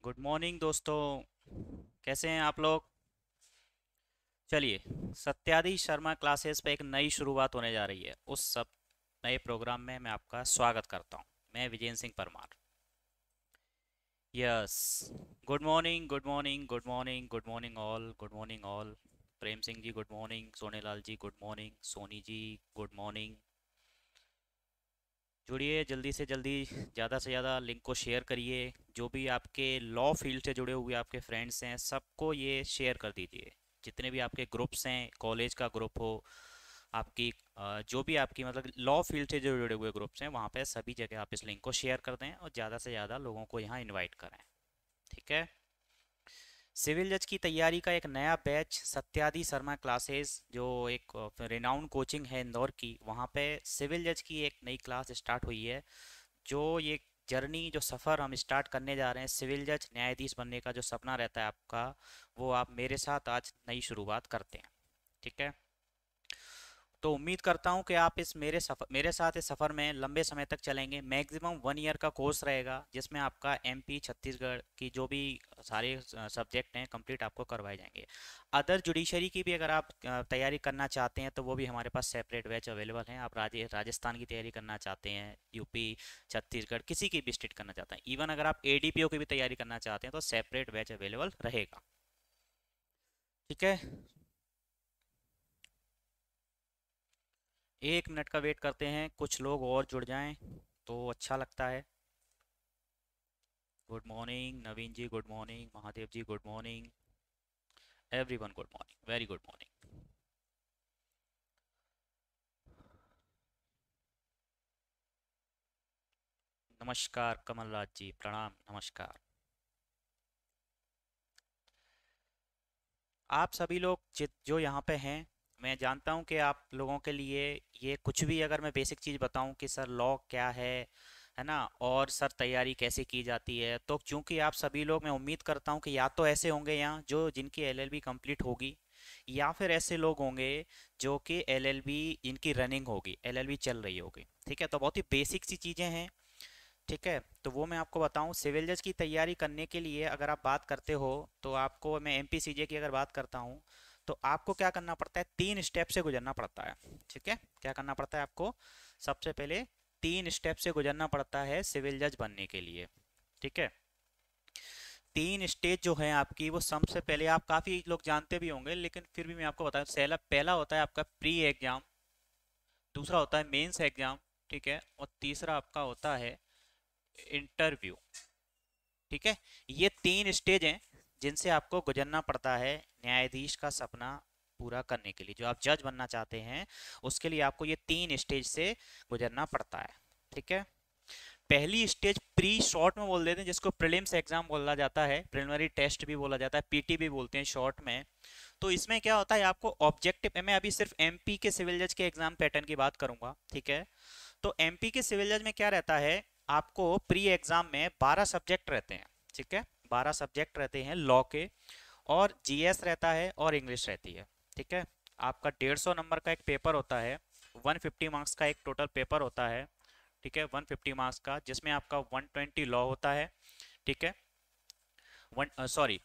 Good morning दोस्तों। कैसे हैं आप लोग? चलिए, सत्यादि शर्मा क्लासेस पे एक नई शुरुआत होने जा रही है। उस सब नए प्रोग्राम में मैं आपका स्वागत करता हूं। मैं Vijendra Singh Parmar. Yes. Good morning, good morning, good morning, good morning all, good morning all. Prem Singh ji good morning, Sonelal ji good morning, Soni ji good morning. जुड़िए जल्दी से जल्दी, ज़्यादा से ज़्यादा लिंक को शेयर करिए। जो भी आपके लॉ फील्ड से जुड़े हुए आपके फ्रेंड्स हैं सबको ये शेयर कर दीजिए। जितने भी आपके ग्रुप्स हैं, कॉलेज का ग्रुप हो, आपकी जो भी आपकी मतलब लॉ फील्ड से जो जुड़े हुए ग्रुप्स हैं वहाँ पे सभी जगह आप इस लिंक को शेयर कर दें और ज़्यादा से ज़्यादा लोगों को यहाँ इनवाइट करें। ठीक है। सिविल जज की तैयारी का एक नया बैच सत्यादि शर्मा क्लासेस, जो एक रिनाउंड कोचिंग है इंदौर की, वहाँ पे सिविल जज की एक नई क्लास स्टार्ट हुई है। जो ये जर्नी, जो सफ़र हम स्टार्ट करने जा रहे हैं, सिविल जज न्यायाधीश बनने का जो सपना रहता है आपका, वो आप मेरे साथ आज नई शुरुआत करते हैं। ठीक है। तो उम्मीद करता हूँ कि आप इस मेरे साथ इस सफ़र में लंबे समय तक चलेंगे। मैक्सिमम 1 ईयर का कोर्स रहेगा जिसमें आपका एमपी छत्तीसगढ़ की जो भी सारे सब्जेक्ट हैं कंप्लीट आपको करवाए जाएंगे। अदर जुडिशरी की भी अगर आप तैयारी करना चाहते हैं तो वो भी हमारे पास सेपरेट बैच अवेलेबल हैं। आप राजस्थान की तैयारी करना चाहते हैं, यूपी, छत्तीसगढ़, किसी की भी स्टेट करना चाहते हैं, इवन अगर आप एडीपीओ की भी तैयारी करना चाहते हैं तो सेपरेट बैच अवेलेबल रहेगा। ठीक है। 1 मिनट का वेट करते हैं, कुछ लोग और जुड़ जाएं तो अच्छा लगता है। Good morning Naveen ji, good morning Mahadev ji, good morning everyone, good morning, very good morning. नमस्कार कमल राज जी, प्रणाम, नमस्कार। आप सभी लोग जो यहाँ पे हैं, मैं जानता हूँ कि आप लोगों के लिए ये कुछ भी, अगर मैं बेसिक चीज़ बताऊँ कि सर लॉ क्या है ना, और सर तैयारी कैसे की जाती है, तो क्योंकि आप सभी लोग, मैं उम्मीद करता हूँ कि या तो ऐसे होंगे यहाँ जो जिनकी एलएलबी कंप्लीट होगी, या फिर ऐसे लोग होंगे जो कि एलएलबी इनकी रनिंग होगी, एलएलबी चल रही होगी। ठीक है। तो बहुत ही बेसिक सी चीज़ें हैं। ठीक है। तो वो मैं आपको बताऊं, सिविल जज की तैयारी करने के लिए अगर आप बात करते हो तो आपको, मैं एमपीसीजे की अगर बात करता हूं, तो आपको क्या करना पड़ता है, 3 स्टेप से गुजरना पड़ता है। ठीक है। क्या करना पड़ता है आपको? सबसे पहले 3 स्टेप से गुजरना पड़ता है सिविल जज बनने के लिए। ठीक है। 3 स्टेज जो है आपकी, वो सबसे पहले आप काफ़ी लोग जानते भी होंगे लेकिन फिर भी मैं आपको बताऊं, पहला होता है आपका प्री एग्जाम, दूसरा होता है मेंस एग्जाम, ठीक है, और तीसरा आपका होता है इंटरव्यू। ठीक है। ये 3 स्टेज हैं जिनसे आपको गुजरना पड़ता है न्यायाधीश का सपना पूरा करने के लिए। जो आप जज बनना चाहते हैं उसके लिए आपको ये 3 स्टेज से गुजरना पड़ता है। ठीक है। पहली स्टेज प्री शॉर्ट में बोल देते हैं, जिसको प्रीलिम्स एग्जाम बोला जाता है, प्रिलिमिनरी टेस्ट भी बोला जाता है, पीटी भी बोलते हैं शॉर्ट में। तो इसमें क्या होता है, आपको ऑब्जेक्टिव, मैं अभी सिर्फ एमपी के सिविल जज के एग्जाम पैटर्न की बात करूंगा। ठीक है। तो एमपी के सिविल जज में क्या रहता है, आपको प्री एग्जाम में 12 सब्जेक्ट रहते हैं। ठीक है। 12 सब्जेक्ट रहते हैं लॉ के, और जीएस रहता है और इंग्लिश रहती है। ठीक है। आपका 150 नंबर का एक पेपर होता है, 150 मार्क्स का एक टोटल पेपर होता है। ठीक है। 150 मार्क्स का, जिसमें आपका 120 लॉ होता है। ठीक है। वन सॉरी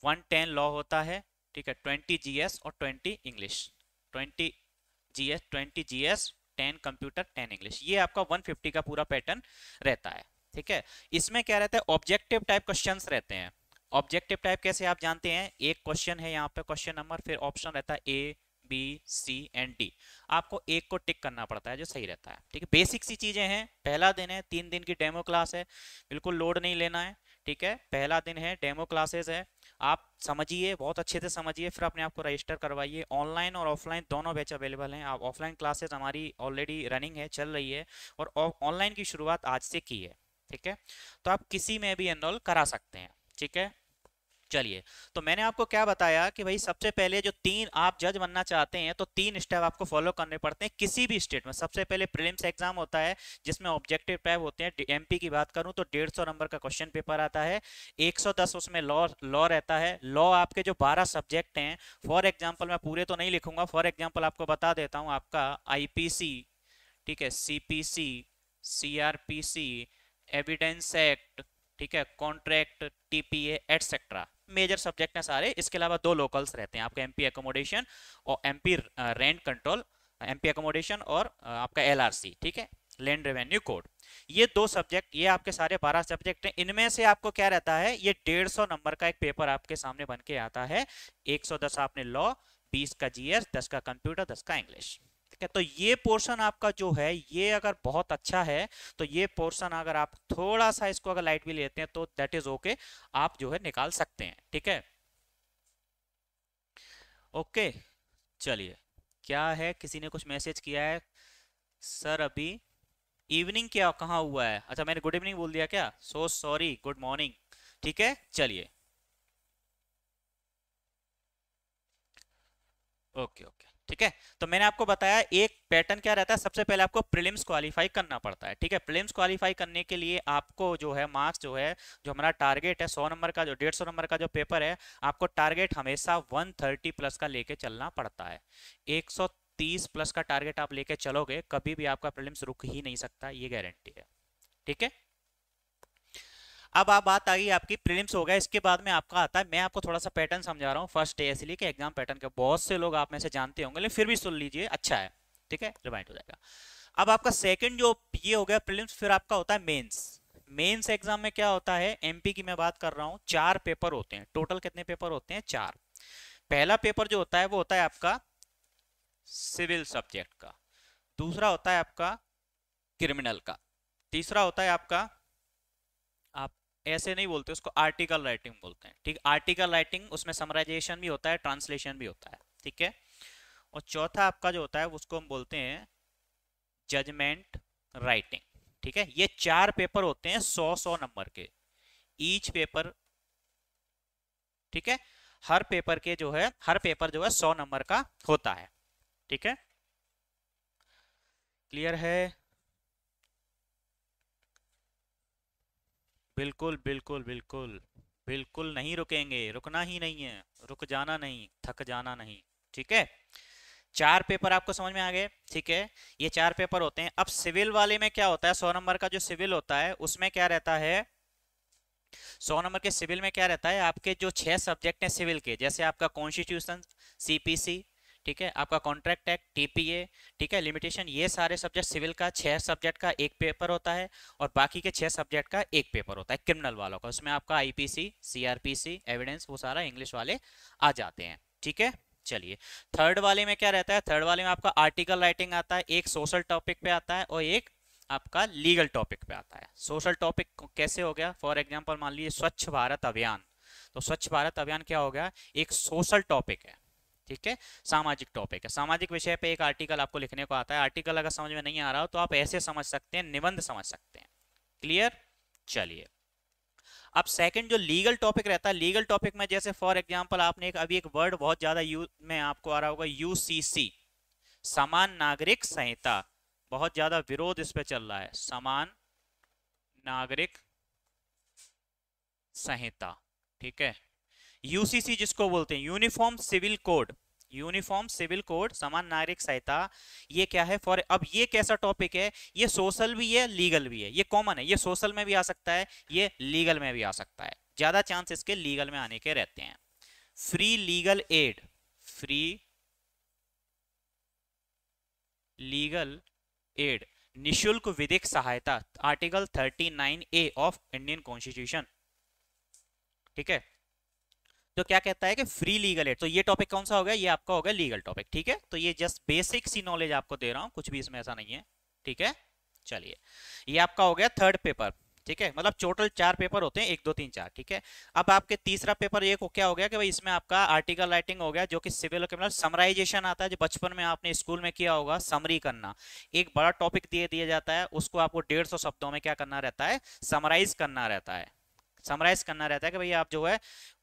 110 लॉ होता है। ठीक है। 20 जीएस और 20 English. 20 GS, 20 GS, 10 computer, 10 English, ये आपका 150 का पूरा पैटर्न रहता है। ठीक है। इसमें क्या रहता है, ऑब्जेक्टिव टाइप क्वेश्चंस रहते हैं। ऑब्जेक्टिव टाइप कैसे आप जानते हैं, एक क्वेश्चन है यहाँ पे, क्वेश्चन नंबर, फिर ऑप्शन रहता है ए, बी, सी एंड डी। आपको एक को टिक करना पड़ता है जो सही रहता है। ठीक है। बेसिक सी चीजें हैं। पहला दिन है, 3 दिन की डेमो क्लास है, बिल्कुल लोड नहीं लेना है। ठीक है। पहला दिन है, डेमो क्लासेस है, आप समझिए, बहुत अच्छे से समझिए, फिर अपने आप को रजिस्टर करवाइए। ऑनलाइन और ऑफलाइन दोनों बैच अवेलेबल हैं। आप ऑफलाइन क्लासेस हमारी ऑलरेडी रनिंग है, चल रही है, और ऑनलाइन की शुरुआत आज से की है। ठीक है। तो आप किसी में भी एनरोल करा सकते हैं। ठीक है। चलिए, तो मैंने आपको क्या बताया कि भाई सबसे पहले जो आप जज बनना चाहते हैं तो 3 स्टेप आपको फॉलो करने पड़ते हैं किसी भी स्टेट में। सबसे पहले प्रीलिम्स एग्जाम होता है जिसमें ऑब्जेक्टिव टाइप होते हैं। एमपी की बात करूं तो 150 नंबर का क्वेश्चन पेपर आता है, 110 उसमें लॉ लॉ रहता है। लॉ आपके जो 12 सब्जेक्ट हैं, फॉर एग्जाम्पल मैं पूरे तो नहीं लिखूंगा, फॉर एग्जाम्पल आपको बता देता हूं, आपका आईपीसी, ठीक है, सीपीसी, सीआरपीसी, एविडेंस एक्ट, ठीक है, contract, TPA etcetera, major subject हैं सारे। इसके अलावा दो लोकल्स रहते हैं आपका, एमपी एकोमोडेशन और MP rent control, MP accommodation और आपका एलआरसी, ठीक है, लैंड रेवेन्यू कोड। ये दो सब्जेक्ट, ये आपके सारे 12 सब्जेक्ट हैं। इनमें से आपको क्या रहता है, ये 150 नंबर का एक पेपर आपके सामने बन के आता है। 110 आपने लॉ, 20 का जीएस, 10 का कंप्यूटर, 10 का इंग्लिश, ठीक है। तो ये पोर्शन आपका जो है, ये अगर बहुत अच्छा है तो ये पोर्शन अगर आप थोड़ा सा इसको अगर लाइट भी लेते हैं तो दैट इज ओके, आप जो है निकाल सकते हैं, ठीक है। ओके, चलिए, क्या है, किसी ने कुछ मैसेज किया है सर अभी इवनिंग क्या कहाँ हुआ है? अच्छा, मैंने गुड इवनिंग बोल दिया क्या? सो सॉरी, गुड मॉर्निंग, ठीक है, चलिए। ओके ओके, ठीक है। तो मैंने आपको बताया एक पैटर्न क्या रहता है, सबसे पहले आपको प्रीलिम्स क्वालिफाई करना पड़ता है, ठीक है। प्रीलिम्स क्वालिफाई करने के लिए आपको जो है मार्क्स जो है, जो हमारा टारगेट है 100 नंबर का, जो 150 नंबर का जो पेपर है, आपको टारगेट हमेशा 130 प्लस का लेके चलना पड़ता है। 130 प्लस का टारगेट आप लेके चलोगे, कभी भी आपका प्रीलिम्स रुक ही नहीं सकता, ये गारंटी है, ठीक है। अब आप बात आ गई आपकी, प्रीलिम्स हो गया, इसके बाद में आपका आता है, मैं आपको थोड़ा सा पैटर्न समझा रहा हूँ फर्स्ट डे, इसलिए कि एग्जाम पैटर्न के बहुत से लोग आप में से जानते होंगे, लेकिन फिर भी सुन लीजिए, अच्छा है, ठीक है, रिमाइंड हो जाएगा। अब आपका सेकंड जो ये हो गया प्रीलिम्स, फिर आपका होता है मेंस। मेंस एग्जाम में क्या होता है, एमपी की मैं बात कर रहा हूँ, 4 पेपर होते हैं टोटल। कितने पेपर होते हैं? 4। पहला पेपर जो होता है वो होता है आपका सिविल सब्जेक्ट का, दूसरा होता है आपका क्रिमिनल का, तीसरा होता है आपका, आप ऐसे नहीं बोलते उसको, आर्टिकल राइटिंग बोलते हैं, ठीक। आर्टिकल राइटिंग, उसमें समराइजेशन भी होता है, ट्रांसलेशन भी होता है, ठीक है। और चौथा आपका जो होता है उसको हम बोलते हैं जजमेंट राइटिंग, ठीक है। ये 4 पेपर होते हैं 100-100 नंबर के ईच पेपर, ठीक है। हर पेपर के जो है, हर पेपर जो है 100 नंबर का होता है, ठीक है। क्लियर है? बिल्कुल बिल्कुल बिल्कुल, बिल्कुल नहीं रुकेंगे, रुकना ही नहीं है, रुक जाना नहीं, थक जाना नहीं, ठीक है। 4 पेपर आपको समझ में आ गए, ठीक है। ये 4 पेपर होते हैं। अब सिविल वाले में क्या होता है, 100 नंबर का जो सिविल होता है उसमें क्या रहता है, 100 नंबर के सिविल में क्या रहता है, आपके जो 6 सब्जेक्ट हैं सिविल के, जैसे आपका कॉन्स्टिट्यूशन, सीपीसी, ठीक है, आपका कॉन्ट्रैक्ट एक्ट, टीपीए, ठीक है, लिमिटेशन, ये सारे सब्जेक्ट सिविल का 6 सब्जेक्ट का एक पेपर होता है। और बाकी के 6 सब्जेक्ट का एक पेपर होता है क्रिमिनल वालों का, उसमें आपका आईपीसी, सीआरपीसी, एविडेंस, वो सारा इंग्लिश वाले आ जाते हैं, ठीक है। चलिए, थर्ड वाले में क्या रहता है, थर्ड वाले में आपका आर्टिकल राइटिंग आता है, एक सोशल टॉपिक पे आता है और एक आपका लीगल टॉपिक पे आता है। सोशल टॉपिक कैसे हो गया, फॉर एग्जांपल मान लीजिए स्वच्छ भारत अभियान, तो स्वच्छ भारत अभियान क्या हो गया, एक सोशल टॉपिक है, ठीक है, सामाजिक टॉपिक है। सामाजिक विषय पे एक आर्टिकल आपको लिखने को आता है। आर्टिकल अगर समझ में नहीं आ रहा हो तो आप ऐसे समझ सकते हैं, निबंध समझ सकते हैं, क्लियर। चलिए, अब सेकंड जो लीगल टॉपिक रहता है, लीगल टॉपिक में जैसे फॉर एग्जांपल आपने एक अभी एक वर्ड बहुत ज्यादा यूज में आपको आ रहा होगा, यूसीसी, समान नागरिक संहिता, बहुत ज्यादा विरोध इस पे चल रहा है, समान नागरिक संहिता, ठीक है। यूसीसी जिसको बोलते हैं, uniform civil code, uniform civil code, समान नागरिक संहिता, ये क्या है फॉर, अब ये कैसा टॉपिक है, ये सोशल भी है, लीगल भी है, ये कॉमन है, ये सोशल में भी आ सकता है, ये लीगल में भी आ सकता है, ज्यादा चांस इसके लीगल में आने के रहते हैं। Free legal aid, free legal aid, निशुल्क विधिक सहायता, article 39A of Indian constitution, ठीक है। तो क्या कहता है कि फ्री लीगल एड, तो ये टॉपिक कौन सा हो गया, ये आपका हो गया लीगल टॉपिक, ठीक है। तो ये जस्ट बेसिक सी नॉलेज आपको दे रहा हूं, कुछ भी इसमें ऐसा नहीं है, ठीक है। चलिए, ये आपका हो गया थर्ड पेपर, ठीक है, मतलब टोटल 4 पेपर होते हैं, 1 2 3 4, ठीक है। अब आपके तीसरा पेपर ये क्या हो गया कि भाई इसमें आपका आर्टिकल राइटिंग हो गया, जो कि सिविल के मतलब समराइजेशन आता है, जो बचपन में आपने स्कूल में किया होगा, समरी करना, एक बड़ा टॉपिक दिया जाता है, उसको आपको 150 शब्दों में क्या करना रहता है, समराइज करना रहता है, समराइज करना रहता है कि भाई आप जो है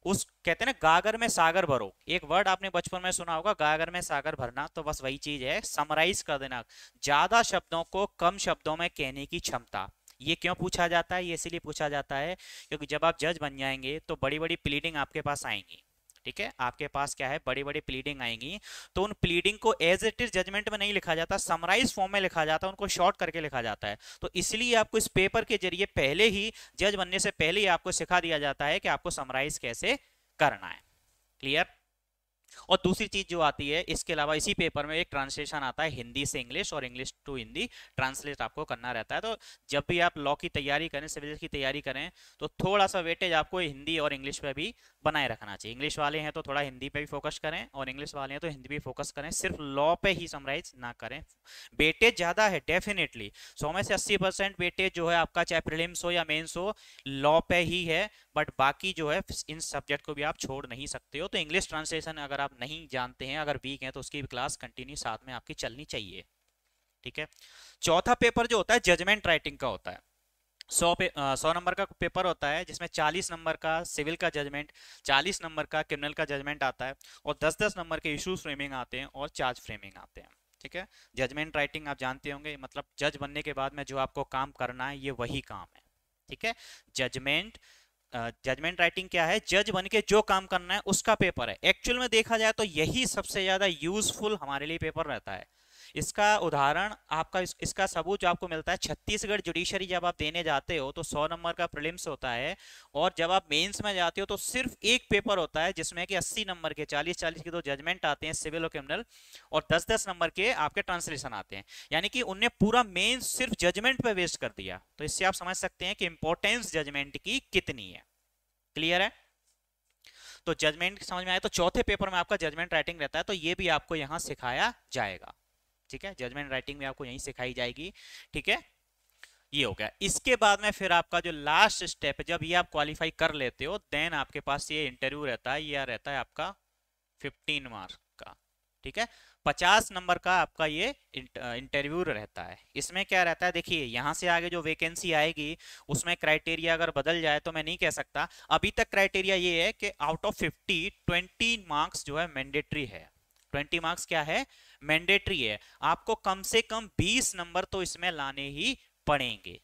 उस, कहते हैं ना गागर में सागर भरो, एक वर्ड आपने बचपन में सुना होगा, गागर में सागर भरना, तो बस वही चीज है, समराइज कर देना, ज्यादा शब्दों को कम शब्दों में कहने की क्षमता। ये क्यों पूछा जाता है, ये इसीलिए पूछा जाता है क्योंकि जब आप जज बन जाएंगे तो बड़ी बड़ी प्लीडिंग आपके पास आएंगी, ठीक है, आपके पास क्या है, बड़ी बड़ी प्लीडिंग आएंगी, तो उन प्लीडिंग को एज इट इज जजमेंट में नहीं लिखा जाता, समराइज फॉर्म में लिखा जाता है, उनको शॉर्ट करके लिखा जाता है। तो इसलिए आपको इस पेपर के जरिए पहले ही, जज बनने से पहले ही आपको सिखा दिया जाता है कि आपको समराइज कैसे करना है। क्लियर। और दूसरी चीज जो आती है इसके अलावा, इसी पेपर में एक ट्रांसलेशन आता है हिंदी से इंग्लिश और इंग्लिश टू हिंदी, ट्रांसलेट आपको करना रहता है। तो जब भी आप लॉ की तैयारी करें, सिविल की तैयारी करें, तो थोड़ा सा वेटेज आपको हिंदी और इंग्लिश पे भी बनाए रखना चाहिए। इंग्लिश वाले हैं तो थोड़ा हिंदी पे भी फोकस करें, और इंग्लिश वाले हैं तो हिंदी पे फोकस करें, सिर्फ लॉ पे ही समराइज ना करें। वेटेज ज्यादा है डेफिनेटली, 100 में से 80% वेटेज जो है आपका, चाहे प्रीलिम्स हो या मेंस हो, लॉ पे ही है। बट बाकी जो है इन सब्जेक्ट को भी आप छोड़ नहीं सकते हो। तो इंग्लिश ट्रांसलेशन अगर आप नहीं जानते हैं, अगर वीक हैं, तो उसकी भी क्लास कंटिन्यू साथ में आपकी चलनी चाहिए। ठीक है। चौथा पेपर जो होता है जजमेंट राइटिंग का होता है। 100 नंबर का पेपर होता है, जिसमें 40 नंबर का सिविल का जजमेंट, 40 नंबर का क्रिमिनल का जजमेंट आता है, और 10-10 नंबर के इश्यूज फ्रेमिंग आते हैं और चार्ज फ्रेमिंग आते हैं। ठीक है। जजमेंट राइटिंग आप जानते होंगे, मतलब जज बनने के बाद में जो आपको काम करना है, ये वही काम है। ठीक है। जजमेंट जजमेंट राइटिंग क्या है, जज बन के जो काम करना है उसका पेपर है। एक्चुअल में देखा जाए तो यही सबसे ज्यादा यूजफुल हमारे लिए पेपर रहता है। इसका उदाहरण आपका, इसका सबूत जो आपको मिलता है, छत्तीसगढ़ जुडिशरी जब आप देने जाते हो तो 100 नंबर का प्रीलिम्स होता है, और जब आप मेंस में जाते हो तो सिर्फ एक पेपर होता है जिसमें कि 80 नंबर के, 40-40 के दो जजमेंट आते हैं सिविल और क्रिमिनल, और 10-10 नंबर के आपके ट्रांसलेशन आते हैं। यानी कि उनने पूरा मेंस सिर्फ जजमेंट पे वेस्ट कर दिया। तो इससे आप समझ सकते हैं कि इंपॉर्टेंस जजमेंट की कितनी है। क्लियर है। तो जजमेंट समझ में आया। तो चौथे पेपर में आपका जजमेंट राइटिंग रहता है, तो ये भी आपको यहां सिखाया जाएगा। ठीक है, जजमेंट राइटिंग भी आपको यहीं सिखाई जाएगी। ठीक है, ये हो गया। इसके बाद में फिर आपका जो लास्ट स्टेप है, जब ये आप क्वालिफाई कर लेते हो, देन आपके पास ये इंटरव्यू रहता है। ये रहता है आपका 15 मार्क्स का। ठीक है, 50 नंबर का आपका ये इंटरव्यू रहता है। इसमें क्या रहता है, देखिए यहां से आगे जो वैकेंसी आएगी उसमें क्राइटेरिया अगर बदल जाए तो मैं नहीं कह सकता। अभी तक क्राइटेरिया ये है कि आउट ऑफ 50, 20 मार्क्स जो है मैंडेटरी है। 20 मार्क्स क्या है, मैंडेटरी है। आपको कम से कम 20 नंबर तो इसमें लाने ही पड़ेंगे।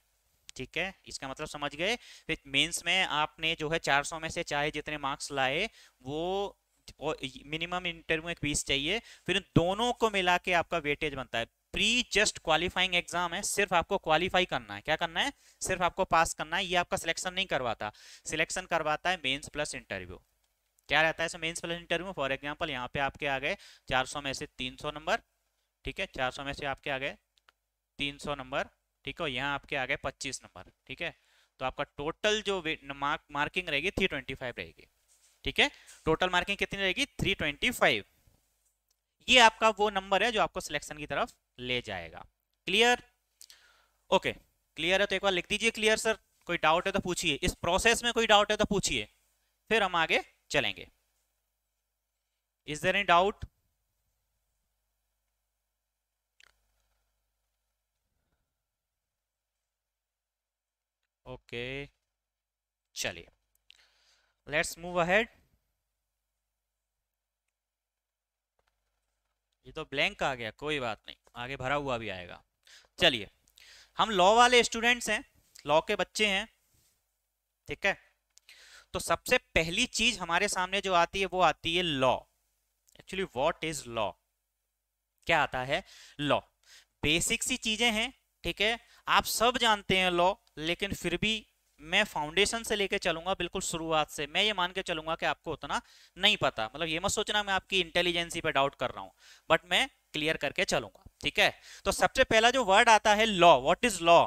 ठीक है, इसका मतलब समझ गए। फिर मेंस में आपने जो है 400 में से चाहे जितने मार्क्स लाए, वो मिनिमम इंटरव्यू में 20 चाहिए। फिर दोनों को मिला के आपका वेटेज बनता है। प्री जस्ट क्वालिफाइंग एग्जाम है, सिर्फ आपको क्वालिफाई करना है। क्या करना है, सिर्फ आपको पास करना है। ये आपका सिलेक्शन नहीं करवाता, सिलेक्शन करवाता है मेंस प्लस इंटरव्यू। क्या रहता है मेंस प्लस इंटरव्यू में, फॉर एग्जांपल यहाँ पे आपके आ गए 400 में से 300 नंबर। ठीक है, 400 में से आपके आ गए 300 नंबर। ठीक है, यहाँ आपके आ गए 25 नंबर। ठीक है, तो आपका टोटल जो मार्किंग रहेगी 325 रहेगी। ठीक है, टोटल मार्किंग कितनी रहेगी, 325। ये आपका वो नंबर है जो आपको सिलेक्शन की तरफ ले जाएगा। क्लियर। ओके, क्लियर है तो एक बार लिख दीजिए क्लियर सर। कोई डाउट है तो पूछिए, इस प्रोसेस में कोई डाउट है तो पूछिए, फिर हम आगे चलेंगे। Is there any doubt. Okay, चलिए लेट्स मूव अहेड। ये तो ब्लैंक आ गया, कोई बात नहीं, आगे भरा हुआ भी आएगा। चलिए, हम लॉ वाले स्टूडेंट्स हैं, लॉ के बच्चे हैं। ठीक है, तो सबसे पहली चीज हमारे सामने जो आती है वो आती है law. Actually what is law, क्या आता है लॉ। बेसिक सी चीजें हैं। ठीक है, आप सब जानते हैं लॉ, लेकिन फिर भी मैं फाउंडेशन से लेके चलूंगा, बिल्कुल शुरुआत से। मैं ये मान के चलूंगा कि आपको उतना नहीं पता, मतलब ये मत सोचना मैं आपकी इंटेलिजेंसी पे डाउट कर रहा हूं, बट मैं क्लियर करके चलूंगा। ठीक है, तो सबसे पहला जो वर्ड आता है लॉ, व्हाट इज लॉ।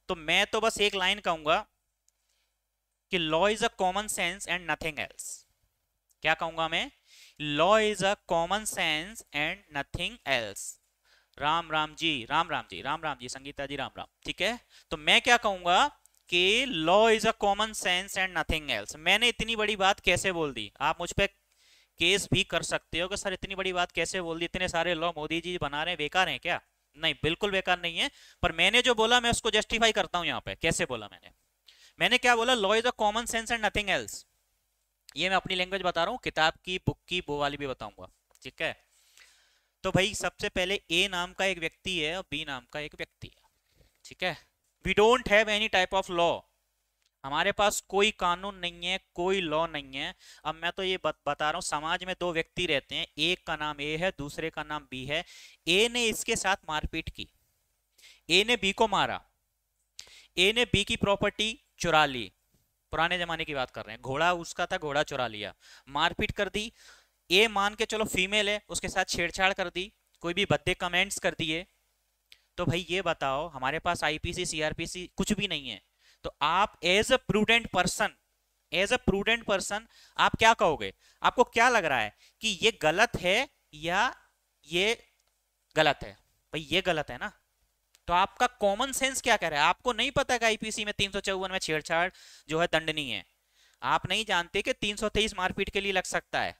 तो मैं तो बस एक लाइन कहूंगा कि law is a common sense and nothing else. क्या कहूंगा मैं, law is a common sense and nothing else. Ram Ram ji, Ram Ram ji, Ram Ram ji, Sangeeta ji, Ram Ram. ठीक है, तो मैं क्या कहूंगा कि law is a common sense and nothing else. मैंने इतनी बड़ी बात कैसे बोल दी, आप मुझ पे केस भी कर सकते हो कि सर इतनी बड़ी बात कैसे बोल दी, इतने सारे लॉ मोदी जी बना रहे हैं, बेकार हैं क्या। नहीं, बिल्कुल बेकार नहीं है, पर मैंने जो बोला मैं उसको जस्टिफाई करता हूं। यहाँ पे कैसे बोला मैंने क्या बोला, law is a common sense and nothing else. ये मैं अपनी लैंग्वेज बता रहा हूँ, किताब की बुक की वो वाली भी बताऊंगा। ठीक है, तो भाई सबसे पहले ए नाम का एक व्यक्ति है और बी नाम का एक व्यक्ति है। ठीक है, we don't have any type of law हमारे पास कोई कानून नहीं है, कोई लॉ नहीं है। अब मैं तो ये बता रहा हूँ, समाज में दो व्यक्ति रहते हैं, एक का नाम ए है, दूसरे का नाम बी है। ए ने इसके साथ मारपीट की, ए ने बी को मारा, ए ने बी की प्रॉपर्टी चुरा ली। पुराने जमाने की बात कर रहे हैं, घोड़ा उसका था, घोड़ा चुरा लिया, मारपीट कर दी। ए मान के चलो फीमेल है, उसके साथ छेड़छाड़ कर दी, कोई भी भद्दे कमेंट्स कर दिए। तो भाई ये बताओ, हमारे पास आईपीसी सीआरपीसी कुछ भी नहीं है। तो आप as a prudent person, as a prudent person आप क्या कहोगे? आपको क्या लग रहा है कि ये गलत है या ये गलत है? भाई ये गलत है ना। तो आपका कॉमन सेंस क्या कह रहा है? आपको नहीं पता कि आईपीसी में 354 में छेड़छाड़ जो है दंडनीय है। आप नहीं जानते कि 323 मारपीट के लिए लग सकता है।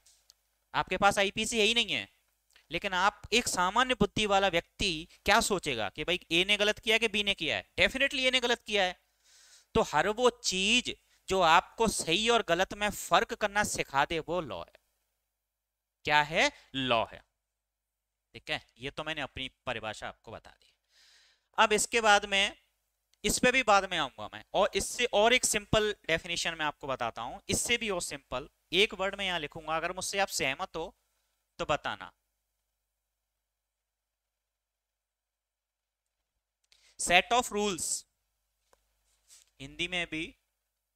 आपके पास आईपीसी है ही नहीं है। लेकिन आप, एक सामान्य बुद्धि वाला व्यक्ति क्या सोचेगा कि भाई ए ने गलत किया कि बी ने किया है? डेफिनेटली ए ने गलत किया है। तो हर वो चीज जो आपको सही और गलत में फर्क करना सिखा दे, वो लॉ है। क्या है? लॉ है। ठीक है, ये तो मैंने अपनी परिभाषा आपको बता दी। अब इसके बाद में, इस पे भी बाद में आऊंगा मैं, और इससे और एक सिंपल डेफिनेशन मैं आपको बताता हूं, इससे भी और सिंपल एक वर्ड में यहां लिखूंगा, अगर मुझसे आप सहमत हो तो बताना। सेट ऑफ रूल्स, हिंदी में भी,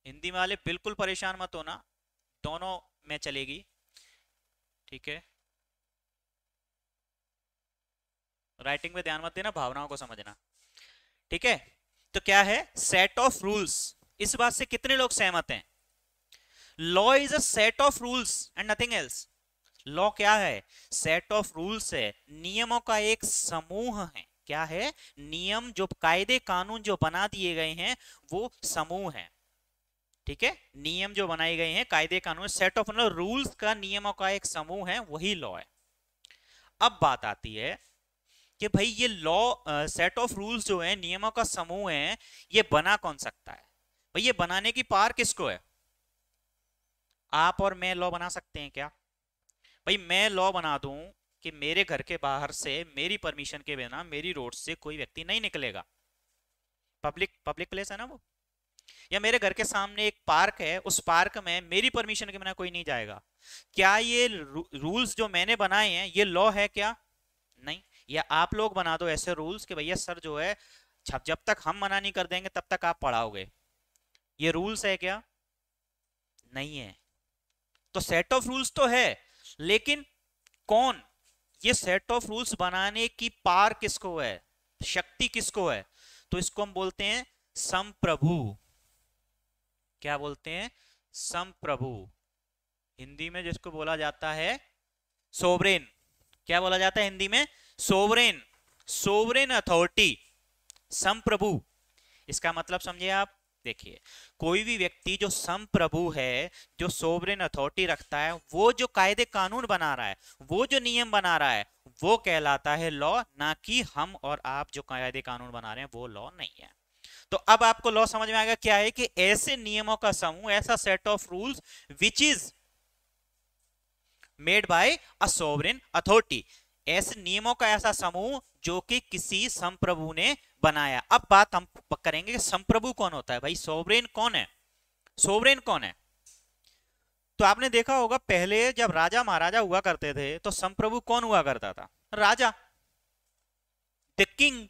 हिंदी वाले बिल्कुल परेशान मत होना, दोनों में चलेगी। ठीक है, राइटिंग पे ध्यान मत देना, भावनाओं को समझना। ठीक है, तो क्या है सेट ऑफ रूल्स? इस बात से कितने लोग सहमत हैं? Law is a set of rules and nothing else. Law क्या है? सेट ऑफ रूल्स है, नियमों का एक समूह है। क्या है? नियम, जो कायदे कानून जो बना दिए गए हैं वो समूह है। ठीक है, नियम जो बनाए गए हैं, कायदे कानून, सेट ऑफ मतलब रूल्स का, नियमों का एक समूह है, वही लॉ है। अब बात आती है कि भाई ये लॉ, सेट ऑफ रूल्स जो है, नियमों का समूह है, ये बना कौन सकता है? भाई ये बनाने की पावर किसको है? आप और मैं लॉ बना सकते हैं क्या? भाई मैं लॉ बना दूं कि मेरे घर के बाहर से मेरी परमिशन के बिना मेरी रोड से कोई व्यक्ति नहीं निकलेगा, पब्लिक पब्लिक प्लेस है ना वो, या मेरे घर के सामने एक पार्क है, उस पार्क में मेरी परमिशन के बिना कोई नहीं जाएगा। क्या ये रूल्स जो मैंने बनाए हैं ये लॉ है क्या? नहीं। या आप लोग बना दो ऐसे रूल्स कि भैया सर जो है, जब तक हम मना नहीं कर देंगे तब तक आप पढ़ाओगे, ये रूल्स है क्या? नहीं है। तो सेट ऑफ रूल्स तो है, लेकिन कौन, ये सेट ऑफ रूल्स बनाने की पार किसको है, शक्ति किसको है? तो इसको हम बोलते हैं संप्रभु। क्या बोलते हैं? संप्रभु। हिंदी में जिसको बोला जाता है सोवरेन। क्या बोला जाता है हिंदी में? सोवरेन, सोवरेन अथॉरिटी, संप्रभु। इसका मतलब समझे आप? देखिए, कोई भी व्यक्ति जो संप्रभु है, जो सोवरेन अथॉरिटी रखता है, वो जो कायदे कानून बना रहा है, वो जो नियम बना रहा है, वो कहलाता है लॉ, ना कि हम और आप जो कायदे कानून बना रहे हैं वो लॉ नहीं है। तो अब आपको लॉ समझ में आएगा क्या है, कि ऐसे नियमों का समूह, ऐसा set of rules which is made by a sovereign authority, ऐसे नियमों का ऐसा समूह जो कि किसी संप्रभु ने बनाया। अब बात हम करेंगे कि संप्रभु कौन होता है। भाई सोवरेन कौन है? सोवरेन कौन है? तो आपने देखा होगा, पहले जब राजा महाराजा हुआ करते थे तो संप्रभु कौन हुआ करता था? राजा, द किंग,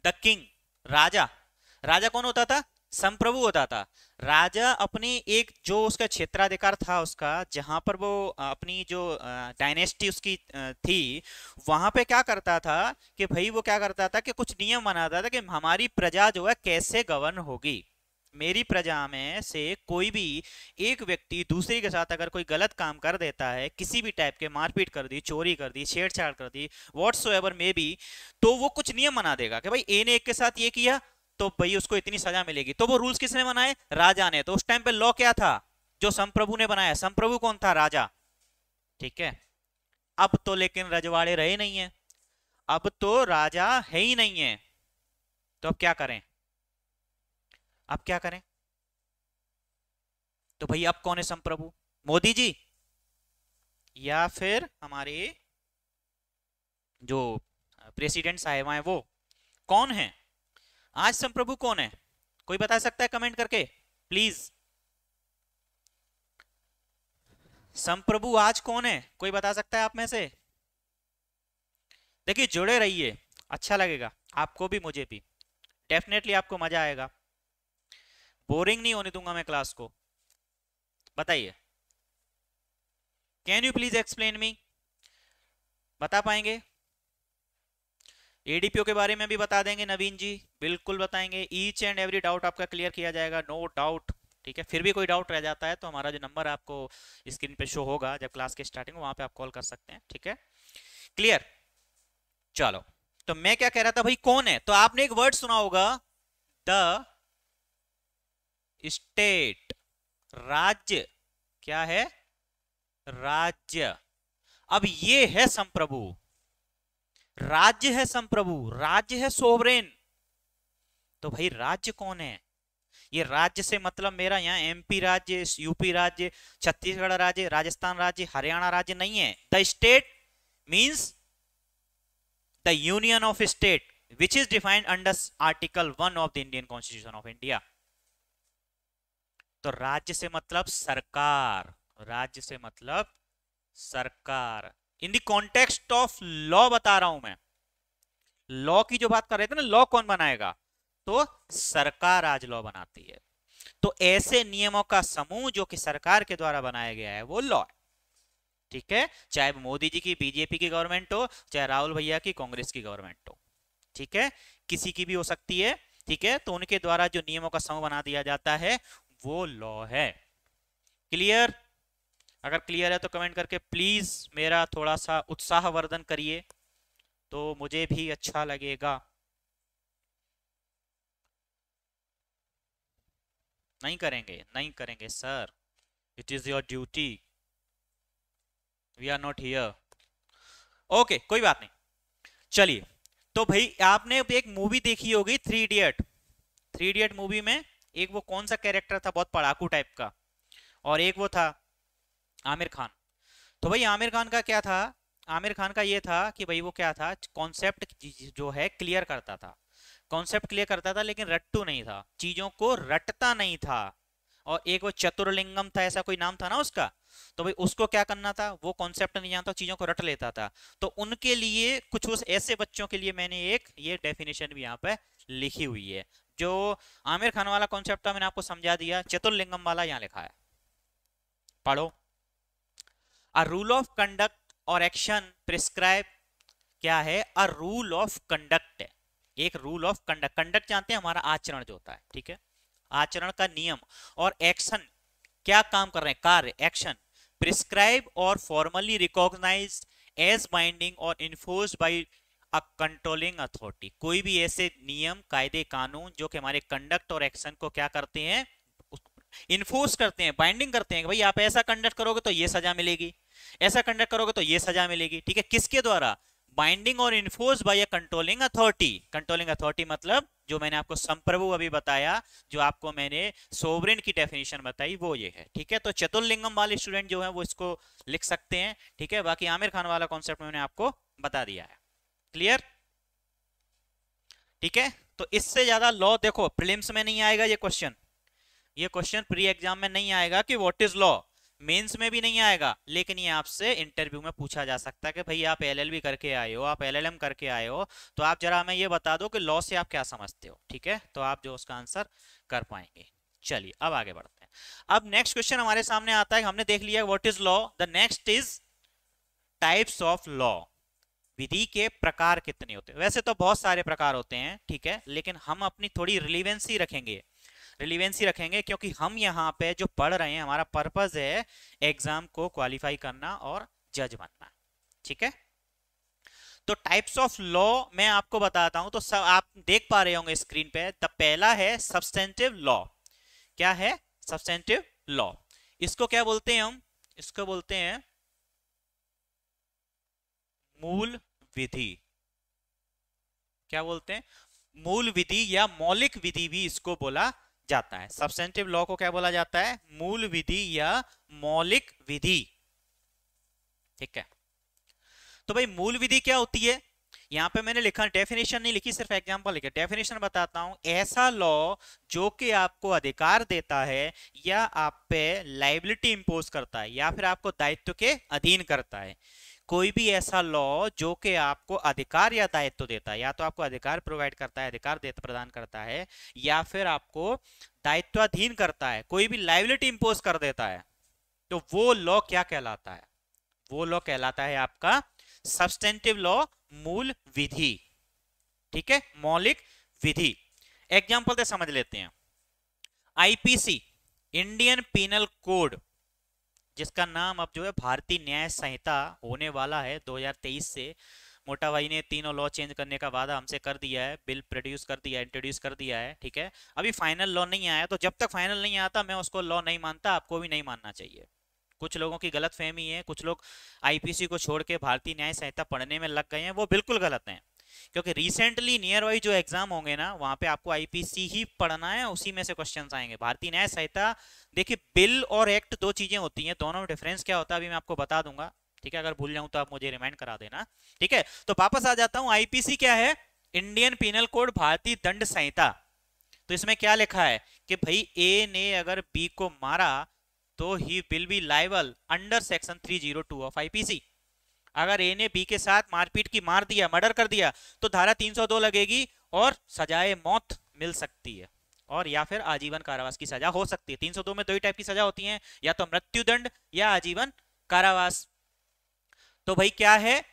द किंग, राजा। राजा कौन होता था? संप्रभु होता था। राजा अपनी एक, जो उसका क्षेत्राधिकार था, उसका जहां पर वो अपनी जो डायनेस्टी उसकी थी, वहां पे क्या करता था कि भाई वो क्या करता था कि कुछ नियम बनाता था कि हमारी प्रजा जो है कैसे गवर्न होगी। मेरी प्रजा में से कोई भी एक व्यक्ति दूसरे के साथ अगर कोई गलत काम कर देता है, किसी भी टाइप के, मारपीट कर दी, चोरी कर दी, छेड़छाड़ कर दी, व्हाट्सोएवर मे बी, तो वो कुछ नियम बना देगा कि भाई ए ने एक के साथ ये किया तो भाई उसको इतनी सजा मिलेगी। तो वो रूल्स किसने बनाए? राजा ने। तो उस टाइम पे लॉ क्या था? जो संप्रभु ने बनाया। संप्रभु कौन था? राजा। ठीक है, अब तो लेकिन रजवाड़े रहे नहीं है, अब तो राजा है ही नहीं है। तो अब क्या करें? अब क्या करें? तो भाई अब कौन है संप्रभु? मोदी जी, या फिर हमारे जो प्रेसिडेंट साहिबा हैं वो? कौन है आज संप्रभु? कौन है? कोई बता सकता है कमेंट करके प्लीज। संप्रभु आज कौन है, कोई बता सकता है आप में से? देखिए जुड़े रहिए, अच्छा लगेगा आपको भी मुझे भी, डेफिनेटली आपको मजा आएगा, बोरिंग नहीं होने दूंगा मैं क्लास को। बताइए, can you please explain me, बता पाएंगे? एडीपीओ के बारे में भी बता देंगे नवीन जी, बिल्कुल बताएंगे, ईच एंड एवरी डाउट आपका क्लियर किया जाएगा, नो डाउट। ठीक है, फिर भी कोई डाउट रह जाता है तो हमारा जो नंबर आपको स्क्रीन पे शो होगा जब क्लास के स्टार्टिंग, वहां पे आप कॉल कर सकते हैं। ठीक है, क्लियर? चलो, तो मैं क्या कह रहा था भाई, कौन है? तो आपने एक वर्ड सुना होगा, द स्टेट, राज्य। क्या है? राज्य। अब ये है संप्रभु, राज्य है संप्रभु, राज्य है सोवरेन। तो भाई राज्य कौन है? ये राज्य से मतलब मेरा यहाँ एमपी राज्य, यूपी राज्य, छत्तीसगढ़ राज्य, राजस्थान राज्य, हरियाणा राज्य नहीं है। The state means the union of state which is defined under article 1 of the Indian constitution of India. तो राज्य से मतलब सरकार, राज्य से मतलब सरकार। In the context of law बता रहा हूं मैं, लॉ की जो बात कर रहे थे ना, लॉ कौन बनाएगा? तो सरकार आज लॉ बनाती है। तो ऐसे नियमों का समूह जो कि सरकार के द्वारा बनाया गया है वो लॉ है। ठीक है, चाहे मोदी जी की बीजेपी की गवर्नमेंट हो, चाहे राहुल भैया की कांग्रेस की गवर्नमेंट हो, ठीक है, किसी की भी हो सकती है। ठीक है, तो उनके द्वारा जो नियमों का समूह बना दिया जाता है वो लॉ है। क्लियर? अगर क्लियर है तो कमेंट करके प्लीज मेरा थोड़ा सा उत्साहवर्धन करिए तो मुझे भी अच्छा लगेगा। नहीं करेंगे, नहीं करेंगे sir, it is your duty, we are not here. Okay, कोई बात नहीं। चलिए, तो भाई आपने एक मूवी देखी होगी, three idiot. Three idiot movie में एक वो कौन सा कैरेक्टर था, बहुत पढ़ाकू टाइप का, और एक वो था आमिर खान। तो भाई आमिर खान का क्या था? आमिर खान का ये था कि भाई वो क्या था, कॉन्सेप्ट जो है क्लियर करता था, कॉन्सेप्ट क्लियर करता था, लेकिन रट्टू नहीं था, चीजों को रटता नहीं था। और एक वो चतुर्लिंगम था, ऐसा कोई नाम था ना उसका। तो भाई उसको क्या करना था, वो कॉन्सेप्ट नहीं जानता, चीजों को रट लेता था। तो उनके लिए, कुछ उस ऐसे बच्चों के लिए मैंने एक ये डेफिनेशन भी यहाँ पे लिखी हुई है। जो आमिर खान वाला कॉन्सेप्ट था मैंने आपको समझा दिया, चतुर्लिंगम वाला यहाँ लिखा है, पढ़ो। अ रूल ऑफ कंडक्ट और एक्शन प्रिस्क्राइब, क्या है? अ रूल ऑफ कंडक्ट है, एक रूल ऑफ कंडक्ट। कंडक्ट जानते हैं, हमारा आचरण जो होता है, ठीक है, आचरण का नियम। और एक्शन, क्या काम कर रहे हैं, कार्य, एक्शन। प्रिस्क्राइब और फॉर्मली रिकॉग्नाइज्ड एज बाइंडिंग और enforced by a controlling authority. कोई भी ऐसे नियम, कायदे, कानून जो कि हमारे कंडक्ट और एक्शन को क्या करते हैं, इन्फोर्स करते हैं, बाइंडिंग करते हैं कि भाई आप ऐसा कंडक्ट करोगे तो ये सजा मिलेगी, ऐसा कंडक्ट करोगे तो ये सजा मिलेगी। ठीक है, किसके द्वारा? बाइंडिंग और enforce by a controlling authority. Controlling authority मतलब जो मैंने आपको संप्रभु अभी बताया, जो आपको मैंने सोवरेन की डेफिनेशन बताई, वो ये है। ठीक है, तो चतुर्लिंगम वाले स्टूडेंट जो है वो इसको लिख सकते हैं। ठीक है, बाकी आमिर खान वाला कॉन्सेप्ट मैंने आपको बता दिया है। क्लियर? ठीक है, तो इससे ज्यादा लॉ देखो प्रीलिम्स में नहीं आएगा ये क्वेश्चन, ये क्वेश्चन प्री एग्जाम में नहीं आएगा कि व्हाट इज लॉ, मेंस में भी नहीं आएगा, लेकिन ये आपसे इंटरव्यू में पूछा जा सकता है कि भाई आप एलएलबी करके आए हो, आप एलएलएम करके आए हो, तो आप जरा हमें ये बता दो कि लॉ से आप क्या समझते हो। ठीक है, तो आप जो उसका आंसर कर पाएंगे। चलिए अब आगे बढ़ते हैं। अब नेक्स्ट क्वेश्चन हमारे सामने आता है, हमने देख लिया what is law, the next is types of law. विधि के प्रकार कितने होते हैं? वैसे तो बहुत सारे प्रकार होते हैं, ठीक है, लेकिन हम अपनी थोड़ी रिलीवेंसी रखेंगे, रिलीवेंसी रखेंगे, क्योंकि हम यहाँ पे जो पढ़ रहे हैं, हमारा पर्पस है एग्जाम को क्वालिफाई करना और जज बनना। ठीक है, तो टाइप्स ऑफ लॉ मैं आपको बताता हूं, तो सब आप देख पा रहे होंगे स्क्रीन पे। द पहला है सब्सटेंटिव लॉ। क्या है? Substantive law. इसको क्या बोलते हैं हम? इसको बोलते हैं मूल विधि। क्या बोलते हैं? मूल विधि या मौलिक विधि भी इसको बोला जाता है। सब्सटेंटिव लॉ को क्या बोला जाता है? मूल विधि या मौलिक विधि। ठीक है, तो भाई मूल विधि क्या होती है? यहाँ पे मैंने लिखा डेफिनेशन नहीं लिखी, सिर्फ एग्जांपल लिखा। डेफिनेशन बताता हूं, ऐसा लॉ जो कि आपको अधिकार देता है या आप पे लाइबिलिटी इंपोज करता है या फिर आपको दायित्व के अधीन करता है। कोई भी ऐसा लॉ जो कि आपको अधिकार या दायित्व देता है, या तो आपको अधिकार प्रोवाइड करता है, अधिकार देता प्रदान करता है, या फिर आपको दायित्वाधीन करता है, कोई भी लाइबिलिटी इंपोज कर देता है, तो वो लॉ क्या कहलाता है? वो लॉ कहलाता है आपका सब्सटेंटिव लॉ, मूल विधि। ठीक है, मौलिक विधि। एग्जांपल से समझ लेते हैं। आईपीसी, इंडियन पीनल कोड, जिसका नाम अब जो है भारतीय न्याय संहिता होने वाला है 2023 से। मोटा भाई ने तीनों लॉ चेंज करने का वादा हमसे कर दिया है, बिल प्रोड्यूस कर दिया है, इंट्रोड्यूस कर दिया है। ठीक है, अभी फाइनल लॉ नहीं आया, तो जब तक फाइनल नहीं आता मैं उसको लॉ नहीं मानता, आपको भी नहीं मानना चाहिए। कुछ लोगों की गलत फहमी है, कुछ लोग आईपीसी को छोड़ के भारतीय न्याय संहिता पढ़ने में लग गए हैं, वो बिल्कुल गलत है। क्योंकि रिसेंटली नियर बाई जो एग्जाम होंगे ना, वहां पे आपको आईपीसी ही पढ़ना है, उसी में से क्वेश्चंस आएंगे। भारतीय न्याय संहिता, देखिए बिल और एक्ट दो चीजें होती हैं, दोनों में डिफरेंस क्या होता है अभी मैं आपको बता दूंगा। ठीक है, अगर भूल जाऊं तो आप मुझे रिमाइंड करा देना। ठीक है, तो वापस आ जाता हूं। आईपीसी क्या है? इंडियन पीनल कोड, भारतीय दंड संहिता। तो इसमें क्या लिखा है कि भाई ए ने अगर बी को मारा तो he will be liable under section 302 of IPC. अगर ए ने बी के साथ मारपीट की, मार दिया, मर्डर कर दिया, तो धारा 302 लगेगी और सजाए मौत मिल सकती है, और या फिर आजीवन कारावास की सजा हो सकती है। 302 में दो ही टाइप की सजा होती है, या तो मृत्युदंड या आजीवन कारावास। तो भाई क्या है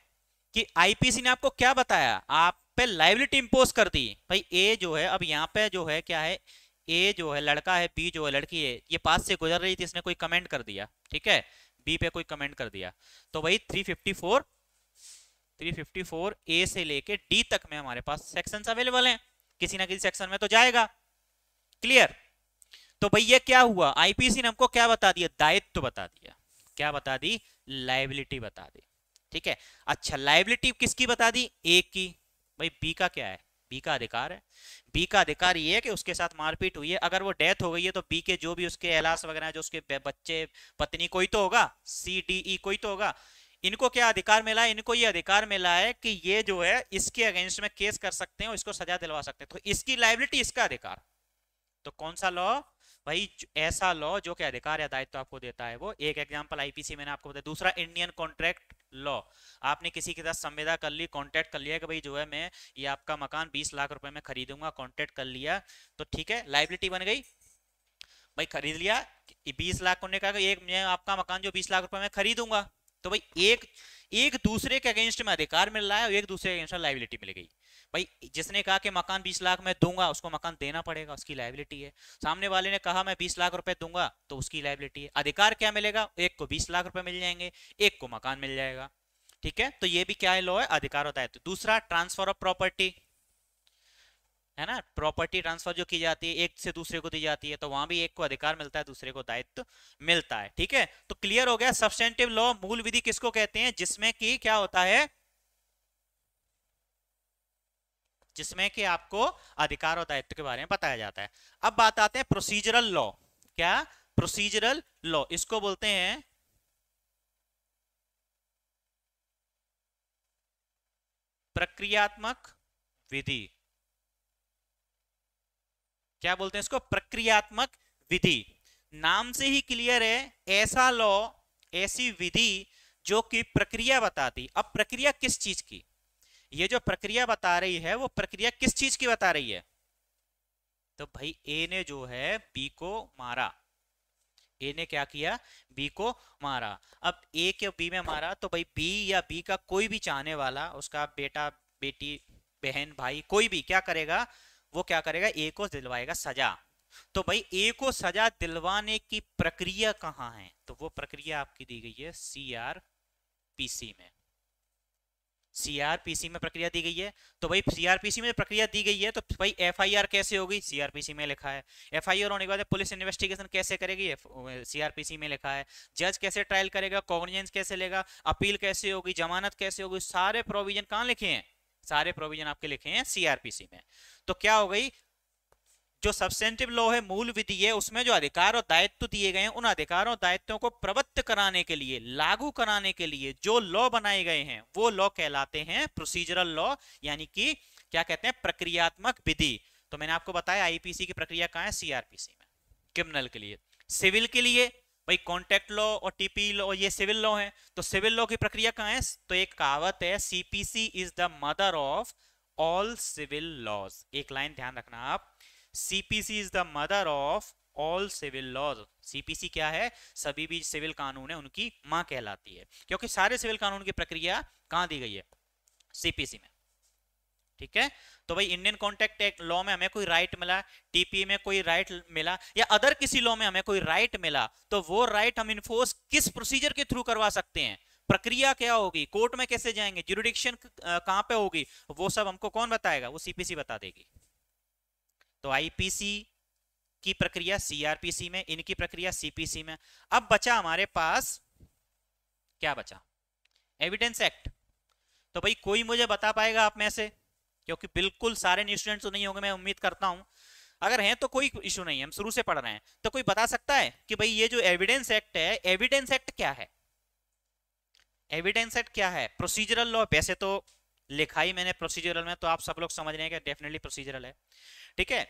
कि आईपीसी ने आपको क्या बताया, आप पे लाइबिलिटी इंपोज कर दी। भाई ए जो है, अब यहाँ पे जो है क्या है, ए जो है लड़का है, बी जो है लड़की है, ये पास से गुजर रही थी, इसने कोई कमेंट कर दिया, ठीक है, बी पे कोई कमेंट कर दिया, तो भाई 354 ए से लेके डी तक में हमारे पास सेक्शंस अवेलेबल हैं, किसी ना किसी सेक्शन में तो जाएगा। क्लियर? तो भाई ये क्या हुआ, आईपीसी ने हमको क्या बता दिया, दायित्व बता दिया। क्या बता दी? लायबिलिटी बता दी। ठीक है, अच्छा लायबिलिटी किसकी बता दी? ए की। भाई बी का क्या है? बी का अधिकार है। बी का अधिकार ये है कि उसके साथ मारपीट हुई है, अगर वो डेथ हो गई है तो बी के जो भी उसके एहलास वगैरह, जो उसके बच्चे, पत्नी, कोई तो होगा, सी डी ई कोई तो होगा। इनको क्या अधिकार मिला है? इनको ये अधिकार मिला है कि ये जो है इसके अगेंस्ट में केस कर सकते हैं और इसको सजा दिलवा सकते हैं, तो इसकी लायबिलिटी, इसका अधिकार। तो कौन सा लॉ? भाई ऐसा लॉ जो कि अधिकार या दायित्व आपको देता है वो। एक एग्जांपल आईपीसी मैंने आपको बताया। दूसरा इंडियन कॉन्ट्रैक्ट लॉ, आपने किसी के साथ संविदा कर ली, कॉन्ट्रैक्ट कर लिया कि भाई जो है मैं ये आपका मकान 20 लाख रुपए में खरीदूंगा, कॉन्ट्रैक्ट कर लिया, तो ठीक है, लाइबिलिटी बन गई। भाई खरीद लिया, 20 लाख होने का, एक मैं आपका मकान जो 20 लाख रुपए में खरीदूंगा, तो भाई एक एक दूसरे के अगेंस्ट में अधिकार मिल रहा है और एक दूसरे के अगेंस्ट में लाइबिलिटी मिल गई। भाई जिसने कहा कि मकान 20 लाख में दूंगा, उसको मकान देना पड़ेगा, उसकी लायबिलिटी है। सामने वाले ने कहा मैं 20 लाख रुपए दूंगा, तो उसकी लायबिलिटी है। अधिकार क्या मिलेगा? एक को 20 लाख रुपए मिल जाएंगे, एक को मकान मिल जाएगा। ठीक है, तो ये भी क्या है? लॉ है, अधिकार और दायित्व। दूसरा ट्रांसफर ऑफ प्रॉपर्टी है ना, प्रॉपर्टी ट्रांसफर जो की जाती है, एक से दूसरे को दी जाती है, तो वहां भी एक को अधिकार मिलता है, दूसरे को दायित्व मिलता है। ठीक है, तो क्लियर हो गया। सब्सटेंटिव लॉ, मूल विधि किसको कहते हैं? जिसमें कि क्या होता है, जिसमें कि आपको अधिकार और दायित्व के बारे में बताया जाता है। अब बात आते हैं प्रोसीजरल लॉ। क्या? प्रोसीजरल लॉ, इसको बोलते हैं प्रक्रियात्मक विधि। क्या बोलते हैं इसको? प्रक्रियात्मक विधि। नाम से ही क्लियर है, ऐसा लॉ, ऐसी विधि जो कि प्रक्रिया बताती। अब प्रक्रिया किस चीज की? ये जो प्रक्रिया बता रही है वो प्रक्रिया किस चीज की बता रही है? तो भाई ए ने जो है बी को मारा, ए ने क्या किया? बी को मारा। अब ए के बी में मारा, तो भाई बी या बी का कोई भी चाहने वाला, उसका बेटा, बेटी, बहन, भाई, कोई भी क्या करेगा? वो क्या करेगा? ए को दिलवाएगा सजा। तो भाई ए को सजा दिलवाने की प्रक्रिया कहां है? तो वो प्रक्रिया आपकी दी गई है सीआरपीसी में। सीआरपीसी में प्रक्रिया दी गई है। तो भाई सीआरपीसी में प्रक्रिया दी गई है, तो भाई एफआईआर कैसे होगी? सीआरपीसी में लिखा है। एफआईआर होने के बाद पुलिस इन्वेस्टिगेशन कैसे करेगी? सीआरपीसी में लिखा है। जज कैसे ट्रायल करेगा? कॉग्निजेंस कैसे लेगा? अपील कैसे होगी? जमानत कैसे होगी? सारे प्रोविजन कहां लिखे हैं? सारे प्रोविजन आपके लिखे हैं सीआरपीसी में। तो क्या हो गई? जो सब्सटेंटिव लॉ है, मूल विधि है, उसमें जो अधिकार और दायित्व दिए गए हैं, उन अधिकारों और दायित्वों को प्रवृत्त कराने के लिए, लागू कराने के लिए जो लॉ बनाए गए हैं वो लॉ कहलाते हैं प्रोसीजरल लॉ, यानी कि क्या कहते हैं, प्रक्रियात्मक विधि। तो मैंने आपको बताया आईपीसी की प्रक्रिया कहाँ है, सीआरपीसी में, क्रिमिनल के लिए। सिविल के लिए भाई कॉन्ट्रैक्ट लॉ और टीपी लॉ, ये सिविल लॉ है, तो सिविल लॉ की प्रक्रिया कहाँ है, तो एक कहावत है, CPC is the mother of all civil laws. एक लाइन ध्यान रखना आप, CPC is the mother of all civil laws. CPC क्या है, सभी भी सिविल कानून है उनकी मां कहलाती है, क्योंकि सारे सिविल कानून की प्रक्रिया कहां दी गई है, सीपीसी में। ठीक है, तो भाई इंडियन कॉन्ट्रैक्ट एक्ट लॉ में हमें कोई राइट मिला, टीपी में कोई राइट मिला, या अदर किसी लॉ में हमें कोई राइट मिला, तो वो राइट हम इन्फोर्स किस प्रोसीजर के थ्रू करवा सकते हैं, प्रक्रिया क्या होगी, कोर्ट में कैसे जाएंगे, ज्यूरिडिक्शन कहां पे होगी, वो सब हमको कौन बताएगा, वो सीपीसी बता देगी। तो आईपीसी की प्रक्रिया सीआरपीसी में, इनकी प्रक्रिया सीपीसी में। अब बचा हमारे पास, क्या बचा, एविडेंस एक्ट। तो भाई कोई मुझे बता पाएगा आप में से, क्योंकि बिल्कुल सारे न्यू स्टूडेंट्स तो नहीं होंगे, मैं उम्मीद करता हूं, अगर हैं तो कोई इशू नहीं है, हम शुरू से पढ़ रहे हैं, तो कोई बता सकता है कि भाई ये जो एविडेंस एक्ट है, एविडेंस एक्ट क्या है, एविडेंस एक्ट क्या है, प्रोसीजरल लॉ। वैसे तो लिखा ही मैंने प्रोसीजरल में, तो आप सब लोग समझ रहे हैं कि डेफिनेटली प्रोसीजरल है, ठीक है।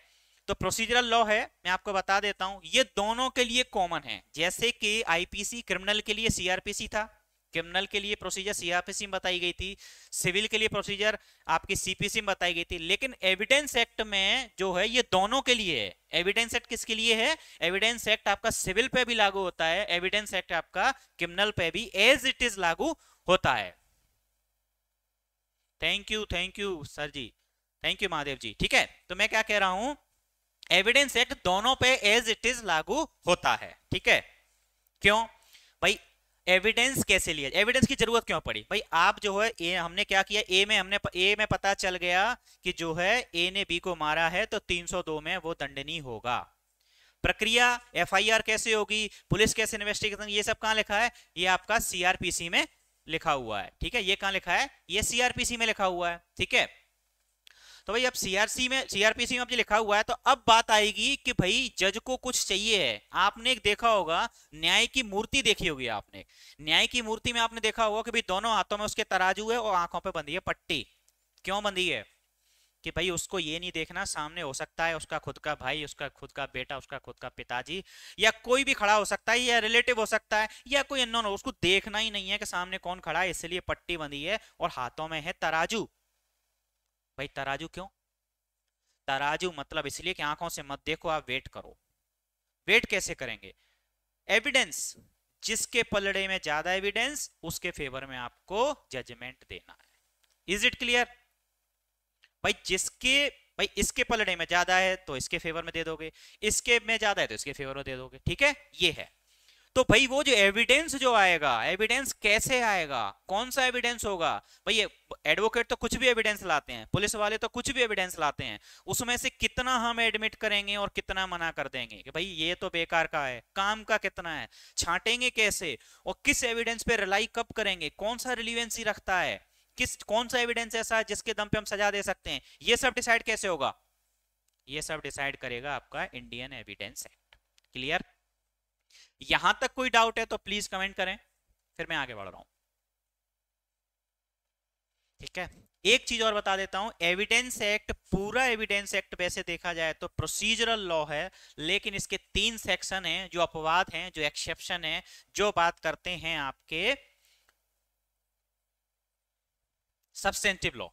तो प्रोसीजरल लॉ है, मैं आपको बता देता हूं, ये दोनों के लिए कॉमन है, जैसे कि आईपीसी क्रिमिनल के लिए सीआरपीसी था, क्रिमिनल के लिए प्रोसीजर सीआरपीसी में बताई गई थी, सिविल के लिए प्रोसीजर आपकी सीपीसी में बताई गई थी, लेकिन एविडेंस एक्ट में जो है ये दोनों के लिए है। एविडेंस एक्ट किसके लिए है, एविडेंस एक्ट आपका सिविल पे भी लागू होता है, एविडेंस एक्ट आपका क्रिमिनल पे भी एज इट इज लागू होता है। Thank you sir ji, thank you Mahadev ji. ठीक है, तो मैं क्या कह रहा हूं, एविडेंस एक्ट दोनों पे एज इट इज लागू होता है, ठीक है। क्यों भाई, एविडेंस कैसे लिया, एविडेंस की जरूरत क्यों पड़ी भाई, आप जो है ए, हमने क्या किया, ए में पता चल गया कि जो है ए ने बी को मारा है, तो 302 में वो दंडनीय होगा। प्रक्रिया एफआईआर कैसे होगी, पुलिस कैसे इन्वेस्टिगेशन, ये सब कहां लिखा है, ये आपका सीआरपीसी में लिखा हुआ है, ठीक है। ये कहां लिखा है, ये सीआरपीसी में लिखा हुआ है, ठीक है। तो भाई अब सीआरपीसी में अब ये लिखा हुआ है, तो अब बात आएगी कि भाई जज को कुछ चाहिए है। आपने एक देखा होगा, न्याय की मूर्ति देखी होगी आपने, न्याय की मूर्ति में आपने देखा होगा कि भाई दोनों हाथों में उसके तराजू है और आंखों पे बंधी है पट्टी। क्यों बंधी है, कि भाई उसको ये नहीं देखना, सामने हो सकता है उसका खुद का भाई, उसका खुद का बेटा, उसका खुद का पिताजी, या कोई भी खड़ा हो सकता है, या रिलेटिव हो सकता है, या कोई अननोन हो, उसको देखना ही नहीं है कि सामने कौन खड़ा है, इसलिए पट्टी बंधी है और हाथों में है तराजू। भाई तराजू क्यों, तराजू मतलब इसलिए कि आंखों से मत देखो, आप वेट करो। वेट कैसे करेंगे, एविडेंस, जिसके पलड़े में ज्यादा एविडेंस उसके फेवर में आपको जजमेंट देना है। इज इट क्लियर भाई, भाई इसके पलड़े में ज्यादा है तो इसके फेवर में दे दोगे, इसके में ज्यादा है तो इसके फेवर में दे दोगे, ठीक है, ये है। तो भाई वो जो एविडेंस जो आएगा, एविडेंस कैसे आएगा, कौन सा एविडेंस होगा, भाई ये एडवोकेट तो कुछ भी एविडेंस लाते हैं, पुलिस वाले तो कुछ भी एविडेंस लाते हैं, उसमें से कितना हम एडमिट करेंगे और कितना मना कर देंगे कि भाई ये तो बेकार का है, काम का कितना है, छांटेंगे कैसे, और किस एविडेंस पे रिलाई कब करेंगे, कौन सा रिलीवेंसी रखता है, कौन सा एविडेंस ऐसा है जिसके दम पे हम सजा दे सकते हैं, ये सब डिसाइड कैसे होगा, ये सब डिसाइड करेगा आपका इंडियन एविडेंस एक्ट। क्लियर, यहां तक कोई डाउट है तो प्लीज कमेंट करें, फिर मैं आगे बढ़ रहा हूं, ठीक है। एक चीज और बता देता हूं, एविडेंस एक्ट, पूरा एविडेंस एक्ट वैसे देखा जाए तो प्रोसीजरल लॉ है, लेकिन इसके 3 सेक्शन हैं जो अपवाद हैं, जो एक्सेप्शन है, जो बात करते हैं आपके सब्सटेंटिव लॉ,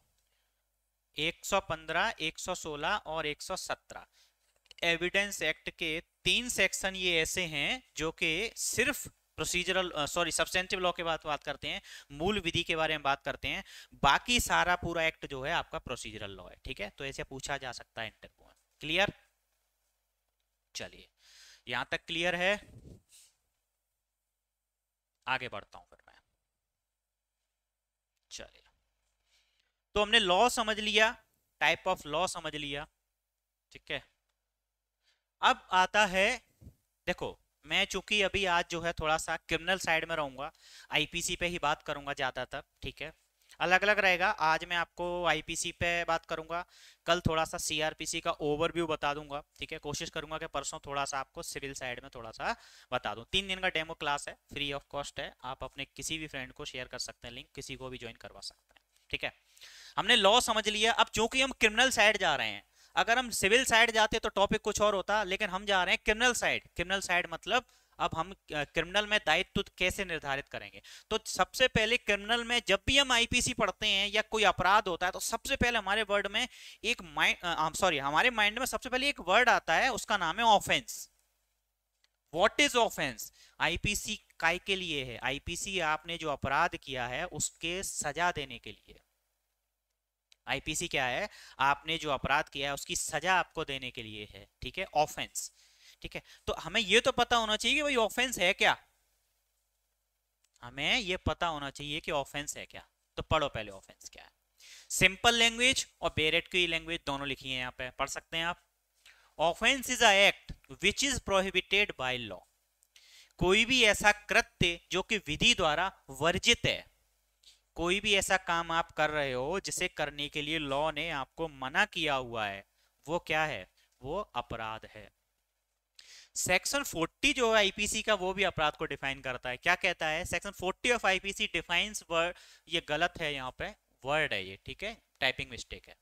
115, 116 और 117। एविडेंस एक्ट के 3 सेक्शन ये ऐसे हैं जो कि सिर्फ प्रोसीजरल सब्सटेंटिव लॉ के बात करते हैं, मूल विधि के बारे में बात करते हैं, बाकी सारा पूरा एक्ट जो है आपका प्रोसीजरल लॉ है, ठीक है। तो ऐसे पूछा जा सकता है इंटरव्यू में। क्लियर, चलिए यहां तक क्लियर है, आगे बढ़ता हूं फिर मैं। चलिए, तो हमने लॉ समझ लिया, टाइप ऑफ लॉ समझ लिया, ठीक है। अब आता है, देखो मैं चूंकि अभी आज जो है थोड़ा सा क्रिमिनल साइड में रहूंगा, आईपीसी पे ही बात करूंगा ज्यादातर, ठीक है। अलग अलग रहेगा। आज मैं आपको आईपीसी पे बात करूंगा, कल थोड़ा सा सीआरपीसी का ओवरव्यू बता दूंगा, ठीक है। कोशिश करूंगा कि परसों थोड़ा सा आपको सिविल साइड में थोड़ा सा बता दूं। 3 दिन का डेमो क्लास है, फ्री ऑफ कॉस्ट है, आप अपने किसी भी फ्रेंड को शेयर कर सकते हैं, लिंक किसी को भी ज्वाइन करवा सकते हैं, ठीक है। हमने लॉ समझ लिया। अब चूंकि हम क्रिमिनल साइड जा रहे हैं, अगर हम सिविल साइड जाते तो टॉपिक कुछ और होता, लेकिन हम जा रहे हैं क्रिमिनल साइड। क्रिमिनल साइड मतलब अब हम क्रिमिनल में दायित्व कैसे निर्धारित करेंगे। तो सबसे पहले क्रिमिनल में जब भी हम आईपीसी पढ़ते हैं या कोई अपराध होता है, तो सबसे पहले हमारे वर्ड में एक हमारे माइंड में सबसे पहले एक वर्ड आता है, उसका नाम है offence. What is offence? IPC काय के लिए है? आईपीसी आपने जो अपराध किया है उसके सजा देने के लिए। आईपीसी क्या है? आपने जो अपराध किया है उसकी सजा आपको देने के लिए है, ठीक है, ऑफेंस, ठीक है। तो हमें ये तो पता होना चाहिए कि भाई ऑफेंस है क्या, हमें ये पता होना चाहिए कि ऑफेंस है क्या। तो पढ़ो पहले ऑफेंस क्या है। सिंपल लैंग्वेज और बेरेट की लैंग्वेज दोनों लिखी है यहाँ पे, पढ़ सकते हैं आप। Offence is a act which is prohibited by law. कोई भी ऐसा कृत्य जो कि विधि द्वारा वर्जित है। कोई भी ऐसा काम आप कर रहे हो जिसे करने के लिए लॉ ने आपको मना किया हुआ है, वो क्या है? वो अपराध है। सेक्शन 40 जो है आईपीसी का, वो भी अपराध को डिफाइन करता है। क्या कहता है section 40 of IPC? Defines word, ये गलत है यहाँ पे, वर्ड है ये, ठीक है, टाइपिंग मिस्टेक है,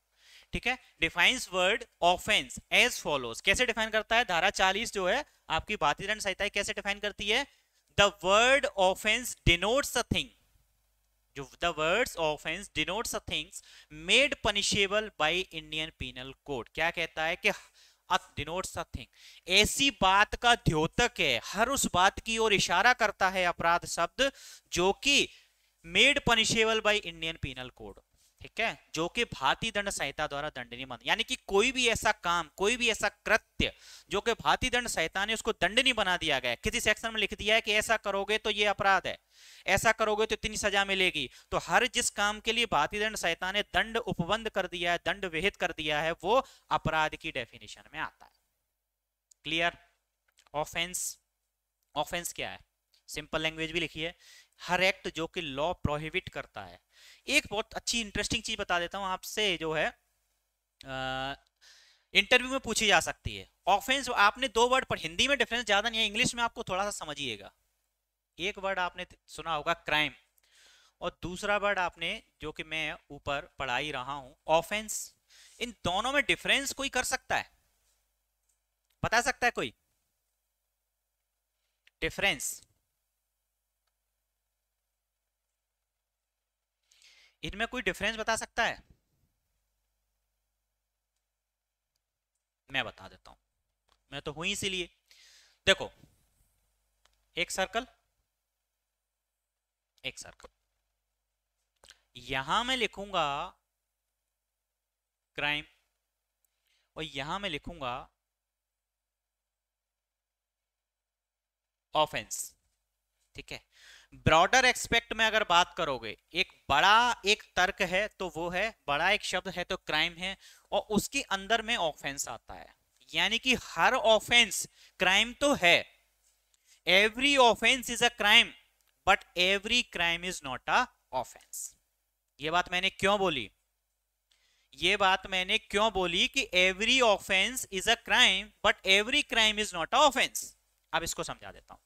ठीक है। Defines word offence as follows. कैसे डिफाइन करता है? धारा 40 जो है आपकी भारतीय दंड संहिता कैसे डिफाइन करती है? The word offence denotes a thing, जो the words offence denotes a things made punishable by Indian penal Code. क्या कहता है कि डिनोट्स अ थिंग, ऐसी बात का द्योतक है, हर उस बात की ओर इशारा करता है अपराध शब्द जो कि made punishable by Indian penal code, ठीक है, जो कि भारतीय दंड संहिता द्वारा दंडनीय बन। यानी कि कोई भी ऐसा काम, कोई भी ऐसा कृत्य जो कि भारतीय दंड संहिता ने उसको दंडनीय बना दिया गया, किसी सेक्शन में लिख दिया है कि ऐसा करोगे तो ये अपराध है, ऐसा करोगे तो इतनी सजा मिलेगी। तो हर जिस काम के लिए भारतीय दंड संहिता ने दंड उपबंध कर दिया है, दंड विहित कर दिया है, वो अपराध की डेफिनेशन में आता है। क्लियर? ऑफेंस, ऑफेंस क्या है? सिंपल लैंग्वेज भी लिखी है, हर एक्ट जो कि लॉ प्रोहिबिट करता है। एक बहुत अच्छी इंटरेस्टिंग चीज बता देता हूं आपसे, जो है इंटरव्यू में पूछी जा सकती है। ऑफेंस, आपने 2 वर्ड पर, हिंदी में डिफरेंस ज्यादा नहीं है, इंग्लिश में आपको थोड़ा सा समझिएगा। एक वर्ड आपने सुना होगा क्राइम, और दूसरा वर्ड आपने, जो कि मैं ऊपर पढ़ा ही रहा हूं, ऑफेंस। इन दोनों में डिफरेंस कोई कर सकता है? बता सकता है कोई डिफरेंस? इनमें कोई डिफरेंस बता सकता है? मैं बता देता हूं, मैं तो हूं इसीलिए। देखो, एक सर्कल, एक सर्कल, यहां मैं लिखूंगा क्राइम और यहां मैं लिखूंगा ऑफेंस, ठीक है। ब्रॉडर एक्सपेक्ट में अगर बात करोगे, एक बड़ा एक तर्क है तो वो है, बड़ा एक शब्द है तो क्राइम है, और उसके अंदर में ऑफेंस आता है। यानी कि हर ऑफेंस क्राइम तो है, every offence is a crime, but every crime is not a offence. ये बात मैंने क्यों बोली? ये बात मैंने क्यों बोली कि every offence is a crime but every crime is not a offence? अब इसको समझा देता हूं।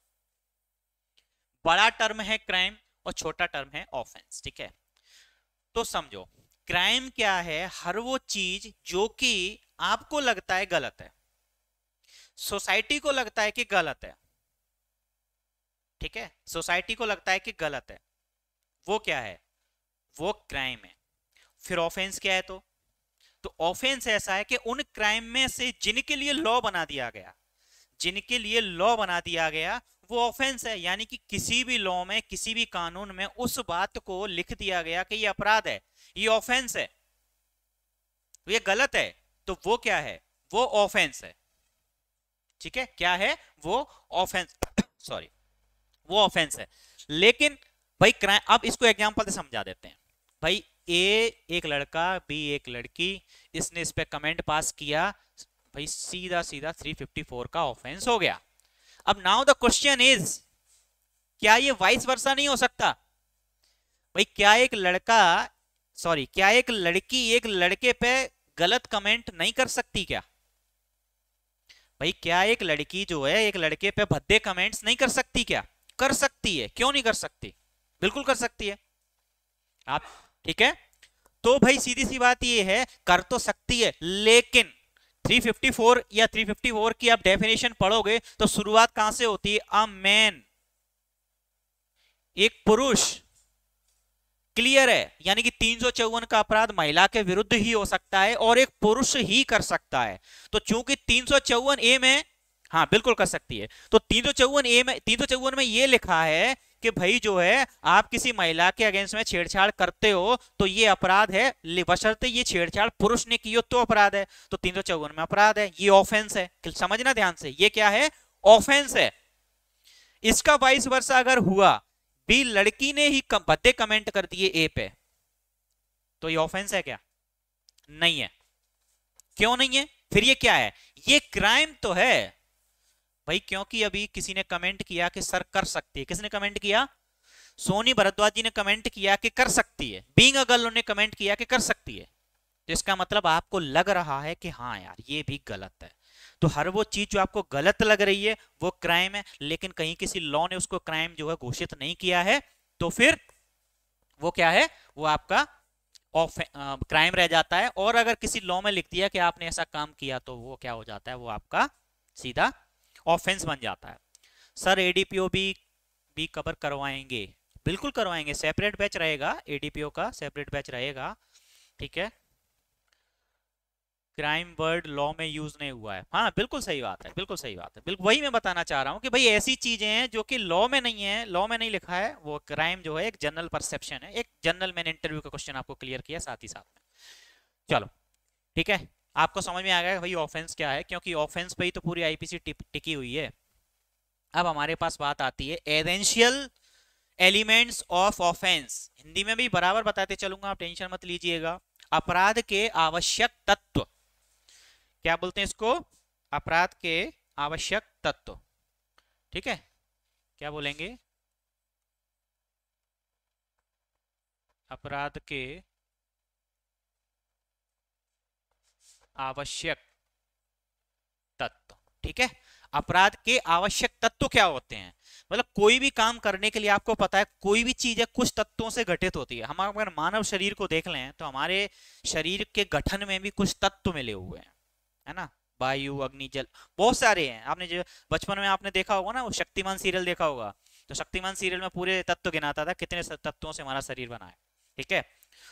बड़ा टर्म है क्राइम और छोटा टर्म है ऑफेंस, ठीक है। तो समझो, क्राइम क्या है? हर वो चीज जो कि आपको लगता है गलत है, सोसाइटी को लगता है कि गलत है, ठीक है, सोसाइटी को लगता है कि गलत है, वो क्या है? वो क्राइम है। फिर ऑफेंस क्या है? तो ऑफेंस ऐसा है कि उन क्राइम में से जिनके लिए लॉ बना दिया गया, जिनके लिए लॉ बना दिया गया, वो ऑफेंस है। यानी कि किसी भी लॉ में, किसी भी कानून में उस बात को लिख दिया गया कि ये अपराध है, ये ऑफेंस है, ये गलत है, तो वो क्या है? वो ऑफेंस है, ठीक है। क्या है वो? ऑफेंस सॉरी, वो ऑफेंस है। लेकिन भाई क्राइम, अब इसको एग्जांपल से समझा देते हैं। भाई ए एक लड़का, बी एक लड़की, इसने इस पे कमेंट पास किया, भाई सीधा सीधा 354 का ऑफेंस हो गया। अब नाउ द क्वेश्चन इज, क्या ये वाइस वर्सा नहीं हो सकता? भाई क्या एक लड़का सॉरी, क्या एक लड़की एक लड़के पे गलत कमेंट नहीं कर सकती क्या? भाई क्या एक लड़की जो है एक लड़के पे भद्दे कमेंट्स नहीं कर सकती क्या? कर सकती है, क्यों नहीं कर सकती? बिल्कुल कर सकती है। आप ठीक है, तो भाई सीधी सी बात ये है, कर तो सकती है, लेकिन 354 या 354 की आप डेफिनेशन पढ़ोगे तो शुरुआत कहां से होती है? अ मैन, एक पुरुष। क्लियर है, यानी कि 354 का अपराध महिला के विरुद्ध ही हो सकता है और एक पुरुष ही कर सकता है। तो चूंकि 354 ए में, हाँ बिल्कुल कर सकती है, तो 354 ए में, 354 में ये लिखा है कि भाई जो है आप किसी महिला के अगेंस्ट में छेड़छाड़ करते हो तो ये अपराध है, बशर्ते ये छेड़छाड़ पुरुष ने की हो तो अपराध है। तो 354 में अपराध है, ये ऑफेंस है। समझना ध्यान से, ये क्या है? ऑफेंस है। इसका वाइस वर्सा अगर हुआ, बी लड़की ने ही भद्दे कमेंट कर दिए ए पे, तो ये ऑफेंस है क्या? नहीं है। क्यों नहीं है? फिर ये क्या है? ये क्राइम तो है भाई, क्योंकि अभी किसी ने कमेंट किया कि सर कर सकती है। किसने कमेंट किया? सोनी भरद्वाज जी ने कमेंट किया कि कर सकती है। बीइंग अ गर्ल ने कमेंट किया कि कर सकती है। तो इसका मतलब आपको लग रहा है कि हाँ यार ये भी गलत है। तो हर वो चीज जो आपको गलत लग रही है वो क्राइम है, लेकिन कहीं किसी लॉ ने उसको क्राइम जो है घोषित नहीं किया है, तो फिर वो क्या है? वो आपका क्राइम रह जाता है। और अगर किसी लॉ में लिख दिया कि आपने ऐसा काम किया तो वो क्या हो जाता है? वो आपका सीधा ऑफेंस बन जाता है। सर एडीपीओ भी कवर करवाएंगे? बिल्कुल करवाएंगे, सेपरेट बैच रहेगा, एडीपीओ का सेपरेट बैच रहेगा। ठीक है, क्राइम वर्ड लॉ में यूज नहीं हुआ है, हाँ बिल्कुल सही बात है, बिल्कुल सही बात है, बिल्कुल वही मैं बताना चाह रहा हूँ कि भाई ऐसी चीजें हैं जो कि लॉ में नहीं है, लॉ में नहीं लिखा है। वो क्राइम जो है एक जनरल परसेप्शन है, एक जनरल, मैंने इंटरव्यू का क्वेश्चन आपको क्लियर किया साथ ही साथ में। चलो ठीक है, आपको समझ में आ गया भाई ऑफेंस क्या है, क्योंकि ऑफेंस पे ही तो पूरी आईपीसी टिकी हुई है। अब हमारे पास बात आती है essential elements of offence. Hindi में भी बराबर बताते चलूंगा, आप टेंशन मत लीजिएगा। अपराध के आवश्यक तत्व, क्या बोलते हैं इसको? अपराध के आवश्यक तत्व। ठीक है, क्या बोलेंगे? अपराध के आवश्यक तत्व। ठीक है, अपराध के आवश्यक तत्व क्या होते हैं? मतलब कोई भी काम करने के लिए आपको पता है कोई भी चीज है कुछ तत्वों से गठित होती है। हम अगर मानव शरीर को देख लें तो हमारे शरीर के गठन में भी कुछ तत्व मिले हुए हैं, है ना? वायु, अग्नि, जल, बहुत सारे हैं। आपने जो बचपन में आपने देखा होगा ना, वो शक्तिमान सीरियल देखा होगा, तो शक्तिमान सीरियल में पूरे तत्व गिनाता था कितने तत्वों से हमारा शरीर बना है। ठीक है,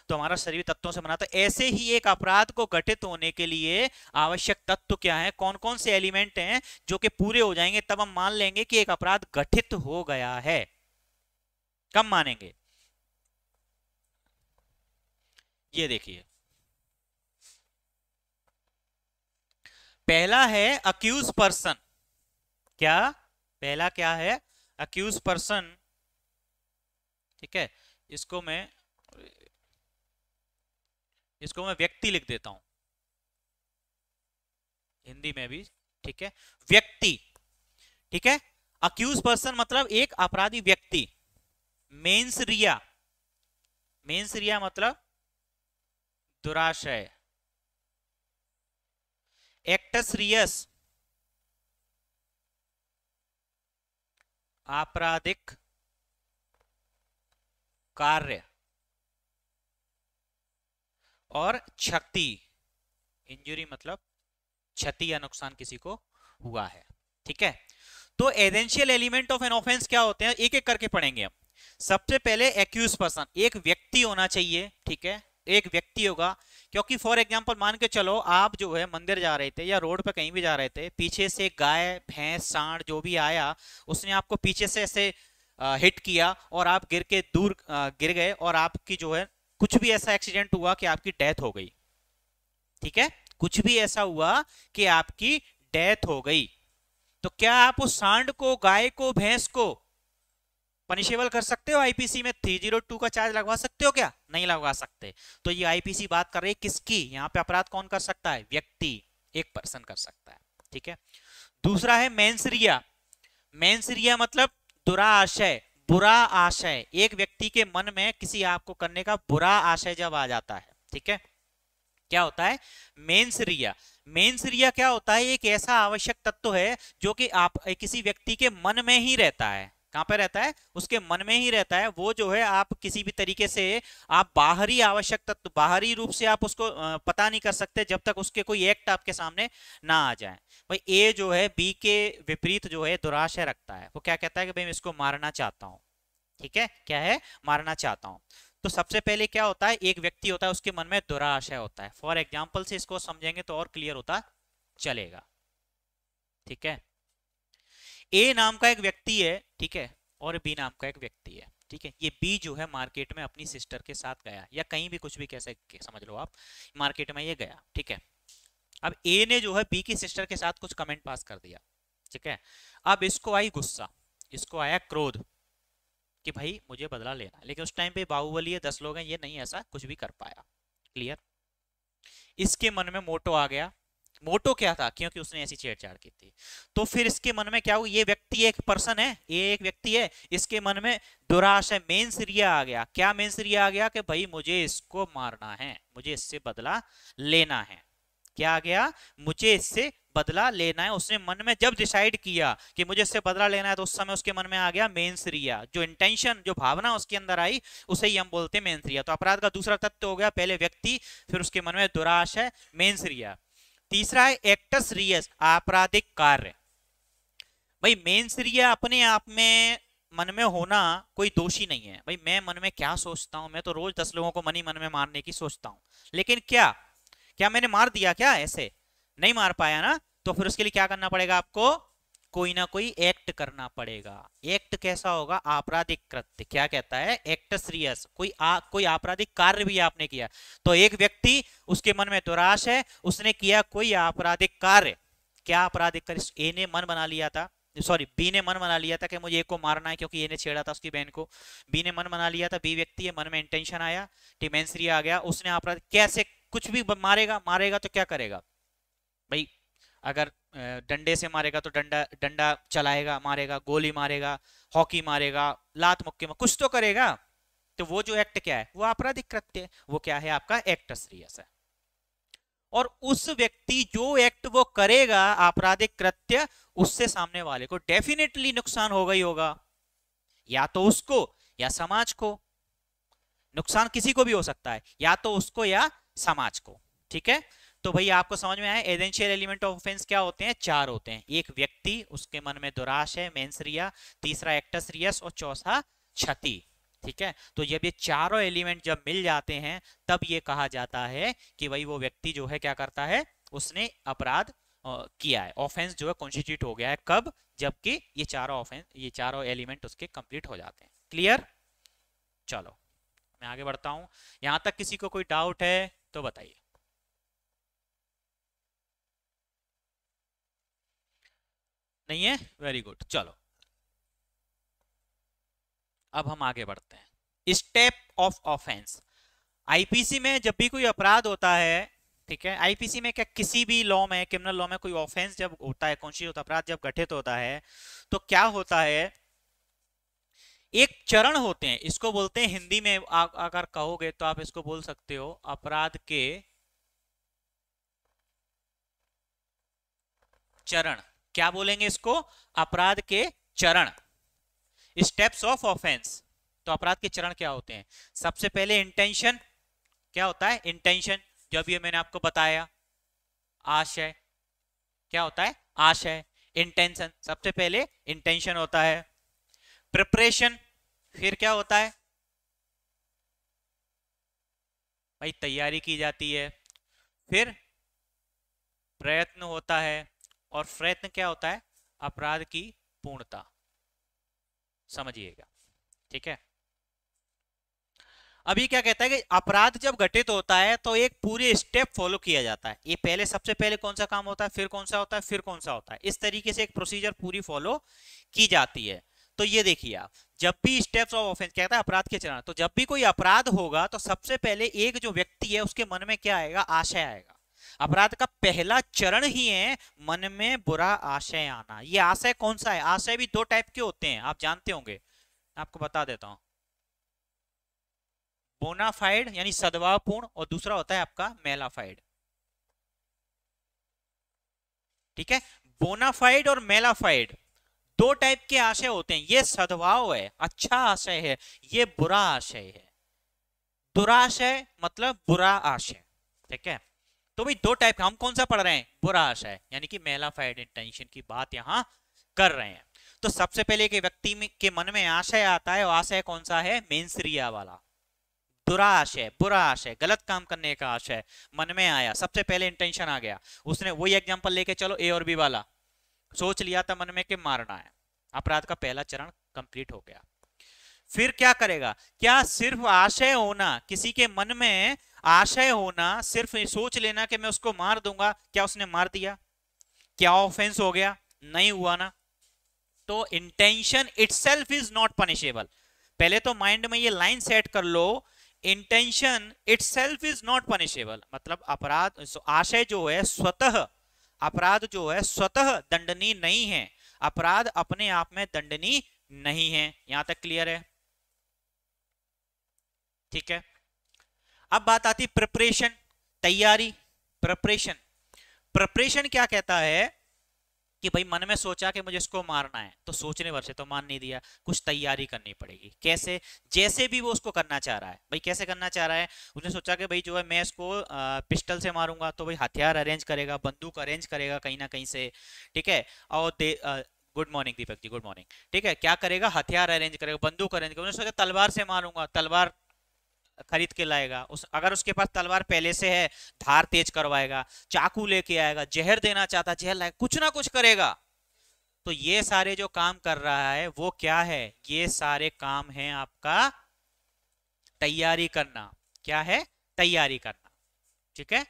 तो हमारा शरीर तत्वों से बना था। ऐसे ही एक अपराध को घटित होने के लिए आवश्यक तत्व क्या है, कौन कौन से एलिमेंट हैं जो कि पूरे हो जाएंगे तब हम मान लेंगे कि एक अपराध घटित हो गया है। कब मानेंगे? ये देखिए, पहला है अक्यूज पर्सन। क्या? पहला क्या है? Accused person. ठीक है, इसको मैं इसको मैं व्यक्ति लिख देता हूं हिंदी में भी। ठीक है, व्यक्ति। ठीक है, अक्यूज पर्सन मतलब एक अपराधी व्यक्ति। मेंस रिया, मेंस रिया मतलब दुराशय। एक्टस रियस आपराधिक कार्य। और क्षति, इंजुरी मतलब क्षति या नुकसान किसी को हुआ है। ठीक है, तो essential element of an offence क्या होते हैं, एक एक करके पढ़ेंगे हम। सबसे पहले एक्यूज पर्सन, एक व्यक्ति होना चाहिए। ठीक है, एक व्यक्ति होगा, क्योंकि फॉर एग्जांपल मान के चलो आप जो है मंदिर जा रहे थे या रोड पे कहीं भी जा रहे थे, पीछे से गाय भैंस सांड जो भी आया उसने आपको पीछे से ऐसे हिट किया और आप गिर के दूर गिर गए और आपकी जो है कुछ भी ऐसा एक्सीडेंट हुआ कि आपकी डेथ हो गई। ठीक है, कुछ भी ऐसा हुआ कि आपकी डेथ हो गई, तो क्या आप उस सांड को, गाय को, भैंस को पनिशेबल कर सकते हो? आईपीसी में 302 का चार्ज लगवा सकते हो क्या? नहीं लगवा सकते। तो ये आईपीसी बात कर रही है किसकी? यहाँ पे अपराध कौन कर सकता है? व्यक्ति, एक पर्सन कर सकता है। ठीक है, दूसरा है मेंसरिया। मेंसरिया मतलब दुराशय, बुरा आशय, एक व्यक्ति के मन में किसी आपको करने का बुरा आशय जब आ जाता है, ठीक है, क्या होता है? मेंसरिया। मेंसरिया क्या होता है? एक ऐसा आवश्यक तत्व है जो कि आप किसी व्यक्ति के मन में ही रहता है। कहां पे रहता है? उसके मन में ही रहता है। वो जो है आप किसी भी तरीके से आप बाहरी आवश्यक तत्व, बाहरी रूप से आप उसको पता नहीं कर सकते जब तक उसके कोई एक्ट आपके सामने ना आ जाए। भाई ए जो है बी के विपरीत जो है दुराशय रखता है। वो क्या कहता है कि भाई मैं इसको मारना चाहता हूं। ठीक है, क्या है? मारना चाहता हूं। तो सबसे पहले क्या होता है? एक व्यक्ति होता है, उसके मन में दुराशय होता है। फॉर एग्जाम्पल से इसको समझेंगे तो और क्लियर होता चलेगा। ठीक है, ए नाम का एक व्यक्ति है, ठीक है, और बी नाम का एक व्यक्ति है, ठीक है। ये बी जो है मार्केट में अपनी सिस्टर के साथ गया, या कहीं भी कुछ भी कैसे समझ लो आप, मार्केट में ये गया, ठीक है। अब ए ने जो है बी की सिस्टर के साथ कुछ कमेंट पास कर दिया, ठीक है। अब इसको आई गुस्सा, इसको आया क्रोध कि भाई मुझे बदला लेना है। लेकिन उस टाइम पे बाहुबली है, 10 लोग हैं, ये नहीं ऐसा कुछ भी कर पाया। क्लियर? इसके मन में मोटो आ गया। मोटो क्या था? क्योंकि उसने ऐसी छेड़छाड़ की थी। तो फिर इसके मन में क्या हुआ? ये व्यक्ति एक पर्सन है, ये एक व्यक्ति है, इसके मन में दुराशय, मेंसरिया आ गया। क्या मेंसरिया आ गया? कि भाई मुझे इसको मारना है, मुझे इससे बदला लेना है। क्या आ गया? मुझे इससे बदला लेना है। उसने मन में जब डिसाइड किया कि मुझे इससे बदला लेना है, तो उस समय उसके मन में आ गया मेंसरिया। जो इंटेंशन, जो भावना उसके अंदर आई, उसे ही हम बोलते हैं मेंसरिया। तो अपराध का दूसरा तत्व हो गया, पहले व्यक्ति, फिर उसके मन में दुराशय, मेंसरिया। तीसरा है एक्टस रियस, आपराधिक कार्य। भाई मेंसरिया अपने आप में मन में होना कोई दोषी नहीं है। भाई मैं मन में क्या सोचता हूं? मैं तो रोज 10 लोगों को मन ही मन में मारने की सोचता हूं, लेकिन क्या क्या मैंने मार दिया? क्या ऐसे नहीं मार पाया ना? तो फिर उसके लिए क्या करना पड़ेगा आपको? कोई ना कोई एक्ट करना पड़ेगा। एक्ट कैसा होगा? आपराधिक कृत्य। क्या कहता है? एक्ट सीरियस, कोई आपराधिक कार्य भी आपने किया। तो एक व्यक्ति, उसके मन में दुराश है, उसने किया कोई आपराधिक कार्य। क्या आपराधिक कार्य? ए ने मन बना लिया था, सॉरी बी ने मन बना लिया था कि मुझे ए को मारना है क्योंकि ए ने छेड़ा था उसकी बहन को। बी ने मन बना लिया था, बी व्यक्ति है, मन में इंटेंशन आया, टिमेंसरी आ गया, उसने अपराध कैसे कुछ भी मारेगा। मारेगा तो क्या करेगा भाई? अगर डंडे से मारेगा तो डंडा डंडा चलाएगा, मारेगा, गोली मारेगा, हॉकी मारेगा, लात मुक्के में कुछ तो करेगा। तो वो जो एक्ट क्या है? वो आपराधिक कृत्य है। वो क्या है? आपका एक्ट सीरियस है। और उस व्यक्ति जो एक्ट वो करेगा, आपराधिक कृत्य, उससे सामने वाले को डेफिनेटली नुकसान होगा ही होगा। या तो उसको या समाज को। नुकसान किसी को भी हो सकता है, या तो उसको या समाज को। ठीक है, तो भाई आपको समझ में आया एसेंशियल एलिमेंट ऑफ ऑफेंस क्या होते हैं? 4 होते हैं। एक व्यक्ति, उसके मन में दुराश है, मेंसरिया, तीसरा एक्टस रियस, और चौथा क्षति। ठीक है, तो जब ये चारों एलिमेंट जब मिल जाते हैं, तब ये कहा जाता है कि भाई वो व्यक्ति जो है क्या करता है? उसने अपराध किया है, ऑफेंस जो है कॉन्स्टिट्यूट हो गया है। कब? जबकि ये चारों ऑफेंस, ये चारों एलिमेंट उसके कंप्लीट हो जाते हैं। क्लियर? चलो मैं आगे बढ़ता हूं। यहां तक किसी को कोई डाउट है तो बताइए। नहीं है? Very good. चलो अब हम आगे बढ़ते हैं। Step of offence. आईपीसी में जब भी कोई अपराध होता है, ठीक है, आईपीसी में क्या, किसी भी लॉ में, क्रिमिनल लॉ में कोई ऑफेंस जब होता है, कॉन्स्टिट्यूट अपराध जब घटित होता है, तो क्या होता है? एक चरण होते हैं, इसको बोलते हैं हिंदी में अगर कहोगे तो आप इसको बोल सकते हो अपराध के चरण। क्या बोलेंगे इसको? अपराध के चरण, स्टेप्स ऑफ ऑफेंस। तो अपराध के चरण क्या होते हैं? सबसे पहले इंटेंशन। क्या होता है? इंटेंशन, जब ये मैंने आपको बताया, आशय। क्या होता है? आशय, इंटेंशन। सबसे पहले इंटेंशन होता है। प्रिपरेशन, फिर क्या होता है भाई? तैयारी की जाती है। फिर प्रयत्न होता है, और प्रयत्न क्या होता है? अपराध की पूर्णता। समझिएगा, ठीक है। अभी क्या कहता है कि अपराध जब घटित होता है तो एक पूरे स्टेप फॉलो किया जाता है। ये पहले, सबसे पहले कौन सा काम होता है, फिर कौन सा होता है, फिर कौन सा होता है, इस तरीके से एक प्रोसीजर पूरी फॉलो की जाती है। तो ये देखिए आप, जब भी स्टेप्स ऑफ ऑफेंस कहता है अपराध के चरण, तो जब भी कोई अपराध होगा तो सबसे पहले एक जो व्यक्ति है उसके मन में क्या आएगा? आशय आएगा। अपराध का पहला चरण ही है मन में बुरा आशय आना। ये आशय कौन सा है? आशय भी 2 टाइप के होते हैं, आप जानते होंगे। आपको बता देता हूं। बोनाफाइड यानी सद्भावपूर्ण, और दूसरा होता है आपका मेलाफाइड। ठीक है, बोनाफाइड और मेलाफाइड दो टाइप के आशय होते हैं। ये सद्भाव है, अच्छा आशय है, ये बुरा आशय है। दुराशय मतलब बुरा आशय। ठीक है, तो भाई दो टाइप का, हम कौन सा पढ़ रहे हैं? बुरा आशय, यानी कि मेलाफाइड इंटेंशन की बात यहां कर रहे हैं। तो सबसे पहले के व्यक्ति में के मन में आशय आता है, और आशय कौन सा है? मेंसरिया वाला, बुरा आशय, बुरा आशय, गलत काम करने का आशय मन में आया, सबसे पहले इंटेंशन आ गया। उसने वही एग्जांपल लेके चलो, ए और बी वाला, सोच लिया था मन में कि मारना है, अपराध का पहला चरण कंप्लीट हो गया। फिर क्या करेगा? क्या सिर्फ आशय होना, किसी के मन में आशय होना, सिर्फ सोच लेना कि मैं उसको मार दूंगा, क्या उसने मार दिया? क्या ऑफेंस हो गया? नहीं हुआ ना। तो intention itself is not punishable. पहले तो माइंड में ये लाइन सेट कर लो, intention itself is not punishable, मतलब अपराध, आशय जो है स्वतः, अपराध जो है स्वतः दंडनीय नहीं है, अपराध अपने आप में दंडनीय नहीं है। यहां तक क्लियर है? ठीक है, अब बात आती प्रिपरेशन, तैयारी। प्रिपरेशन, प्रिपरेशन क्या कहता है कि भाई मन में सोचा कि मुझे इसको मारना है, तो सोचने भर से तो मान नहीं दिया, कुछ तैयारी करनी पड़ेगी। कैसे? जैसे भी वो उसको करना चाह रहा है। भाई कैसे करना चाह रहा है? उसने सोचा कि भाई जो है मैं इसको पिस्टल से मारूंगा, तो भाई हथियार अरेंज करेगा, बंदूक अरेंज करेगा कहीं ना कहीं से। ठीक है, और good morning Deepak ji, good morning. ठीक है, क्या करेगा? हथियार अरेंज करेगा, बंदूक अरेंज करेगा। उसने सोचा तलवार से मारूंगा, तलवार खरीद के लाएगा। अगर उसके पास तलवार पहले से है, धार तेज करवाएगा, चाकू लेके आएगा, जहर देना चाहता जहर लाएगा, कुछ ना कुछ करेगा। तो ये सारे जो काम कर रहा है वो क्या है? ये सारे काम है आपका तैयारी करना। क्या है? तैयारी करना। ठीक है,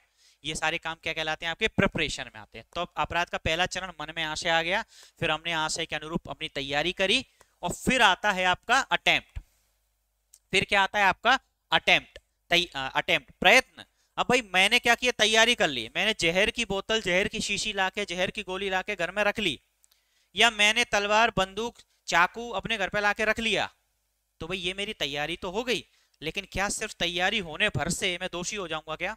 ये सारे काम क्या कहलाते हैं? आपके प्रिपरेशन में आते हैं। तो अपराध का पहला चरण, मन में आशय आ गया, फिर हमने आशय के अनुरूप अपनी तैयारी करी, और फिर आता है आपका अटेम्प्ट। फिर क्या आता है आपका? अटेम्प्ट, अटेम्प्ट, प्रयत्न। अब भाई मैंने क्या किया? तैयारी कर ली, मैंने जहर की बोतल, जहर की शीशी लाके, जहर की गोली लाके घर में रख ली, या मैंने तलवार, बंदूक, चाकू अपने घर पे लाके रख लिया, तो भाई ये मेरी तैयारी तो हो गई। लेकिन क्या सिर्फ तैयारी होने भर से मैं दोषी हो जाऊंगा? क्या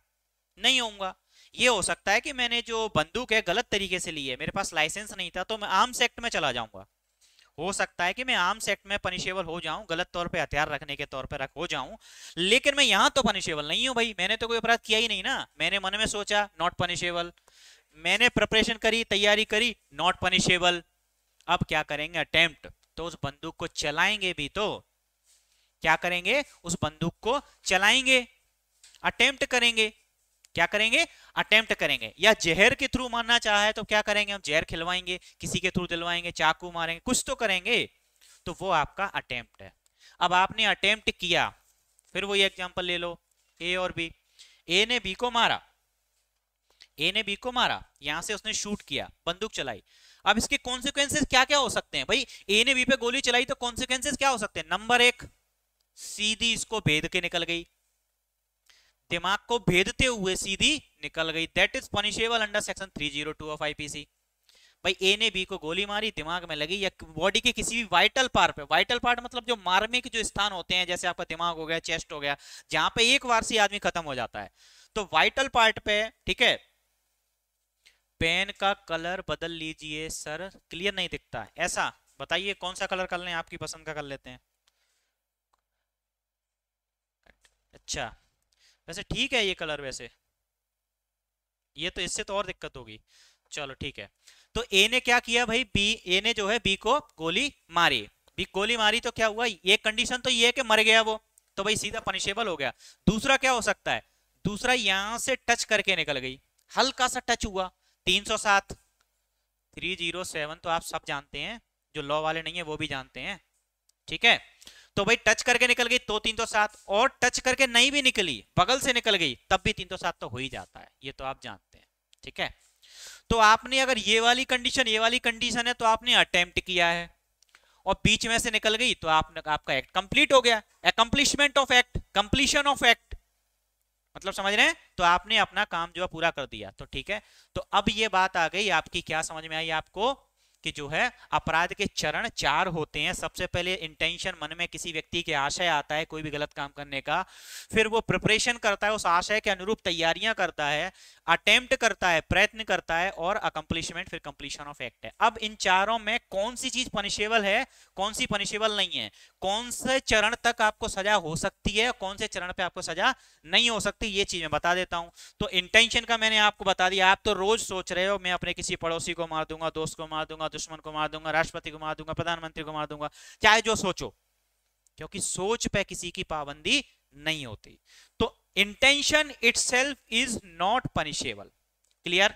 नहीं होऊंगा। ये हो सकता है कि मैंने जो बंदूक है गलत तरीके से ली है, मेरे पास लाइसेंस नहीं था, तो मैं आर्म्स एक्ट में चला जाऊंगा। हो सकता है कि मैं आर्म्स एक्ट में पनिशेबल हो जाऊं, गलत तौर पे हथियार रखने के तौर पे रख हो जाऊं, लेकिन मैं यहां तो पनिशेबल नहीं हूं। भाई मैंने तो कोई अपराध किया ही नहीं ना, मैंने मन में सोचा, नॉट पनिशेबल। मैंने प्रिपरेशन करी, तैयारी करी, नॉट पनिशेबल। अब क्या करेंगे? अटेम्प्ट। तो उस बंदूक को चलाएंगे भी, तो क्या करेंगे? उस बंदूक को चलाएंगे, अटेम्प्ट करेंगे। क्या करेंगे? अटेम्प्ट करेंगे। या जहर के थ्रू मारना चाहे तो क्या करेंगे? हम जहर खिलवाएंगे, किसी के थ्रू दिलवाएंगे, चाकू मारेंगे, कुछ तो करेंगे। तो वो आपका अटेम्प्ट है। अब आपने अटेम्प्ट किया, फिर वही एग्जांपल ले लो, ए और बी। ए ने बी को मारा, ए ने बी को मारा, यहां से उसने शूट किया, बंदूक चलाई। अब इसके कॉन्सिक्वेंसेस क्या क्या हो सकते हैं? भाई ए ने बी पे गोली चलाई, तो कॉन्सिक्वेंसेस क्या हो सकते हैं? नंबर एक, सीधी इसको भेद के निकल गई, दिमाग को भेदते हुए सीधी निकल गई, that is punishable under section 302 of IPC. भाई ए ने बी को गोली मारी, दिमाग में लगी, या बॉडी के किसी भी वाइटल पार्ट पे, वाइटल पार्ट मतलब जो मार्मिक जो स्थान होते हैं, जैसे आपका दिमाग हो गया, चेस्ट हो गया, जहां पे एक बार से आदमी खत्म हो जाता है, तो वाइटल पार्ट पे। ठीक है, पेन का कलर बदल लीजिए सर, क्लियर नहीं दिखता, ऐसा बताइए कौन सा कलर कर लें? आपकी पसंद का कर लेते हैं। अच्छा, वैसे ठीक है ये कलर, वैसे ये तो इससे तो और दिक्कत होगी। चलो ठीक है, तो ए ने क्या किया भाई? बी, ए ने जो है बी को गोली मारी, बी गोली मारी, तो क्या हुआ? ये कंडीशन तो ये है कि मर गया वो, तो भाई सीधा पनिशेबल हो गया। दूसरा क्या हो सकता है? दूसरा यहां से टच करके निकल गई, हल्का सा टच हुआ, 307, 307 तो आप सब जानते हैं, जो लॉ वाले नहीं है वो भी जानते हैं। ठीक है, तो भाई टच करके निकल गई तो 307, और टच करके नहीं भी निकली, बगल से निकल गई, तब भी 307 तो हो ही जाता है, ये तो आप जानते हैं। ठीक है, तो आपने अगर ये वाली कंडीशन, ये वाली कंडीशन है, तो आपने अटेम्प्ट किया है, और बीच में से निकल गई, तो आपने, आपका एक्ट कंप्लीट हो गया, accomplishment of act, completion of act, मतलब समझ रहे हैं? तो आपने अपना काम जो है पूरा कर दिया। तो ठीक है, तो अब ये बात आ गई आपकी, क्या समझ में आई आपको? कि जो है अपराध के चरण 4 होते हैं। सबसे पहले इंटेंशन, मन में किसी व्यक्ति के आशय आता है कोई भी गलत काम करने का, फिर वो प्रिपरेशन करता है, उस आशय के अनुरूप तैयारियां करता है, अटेम्प्ट करता है, प्रयत्न करता है, और अकम्प्लिशमेंट, फिर कंप्लीशन ऑफ एक्ट है। अब इन चारों में कौन सी चीज पनिशेबल है, कौन सी पनिशेबल नहीं है, कौन से चरण तक आपको सजा हो सकती है, कौन से चरण पे आपको सजा नहीं हो सकती, ये चीज मैं बता देता हूं। तो इंटेंशन का मैंने आपको बता दिया। आप तो रोज सोच रहे हो मैं अपने किसी पड़ोसी को मार दूंगा, दोस्त को मार दूंगा, दुश्मन को मार दूंगा, राष्ट्रपति को मार दूंगा, प्रधानमंत्री को मार दूंगा, चाहे जो सोचो, क्योंकि सोच पे किसी की पाबंदी नहीं होती। तो intention itself is not punishable. Clear?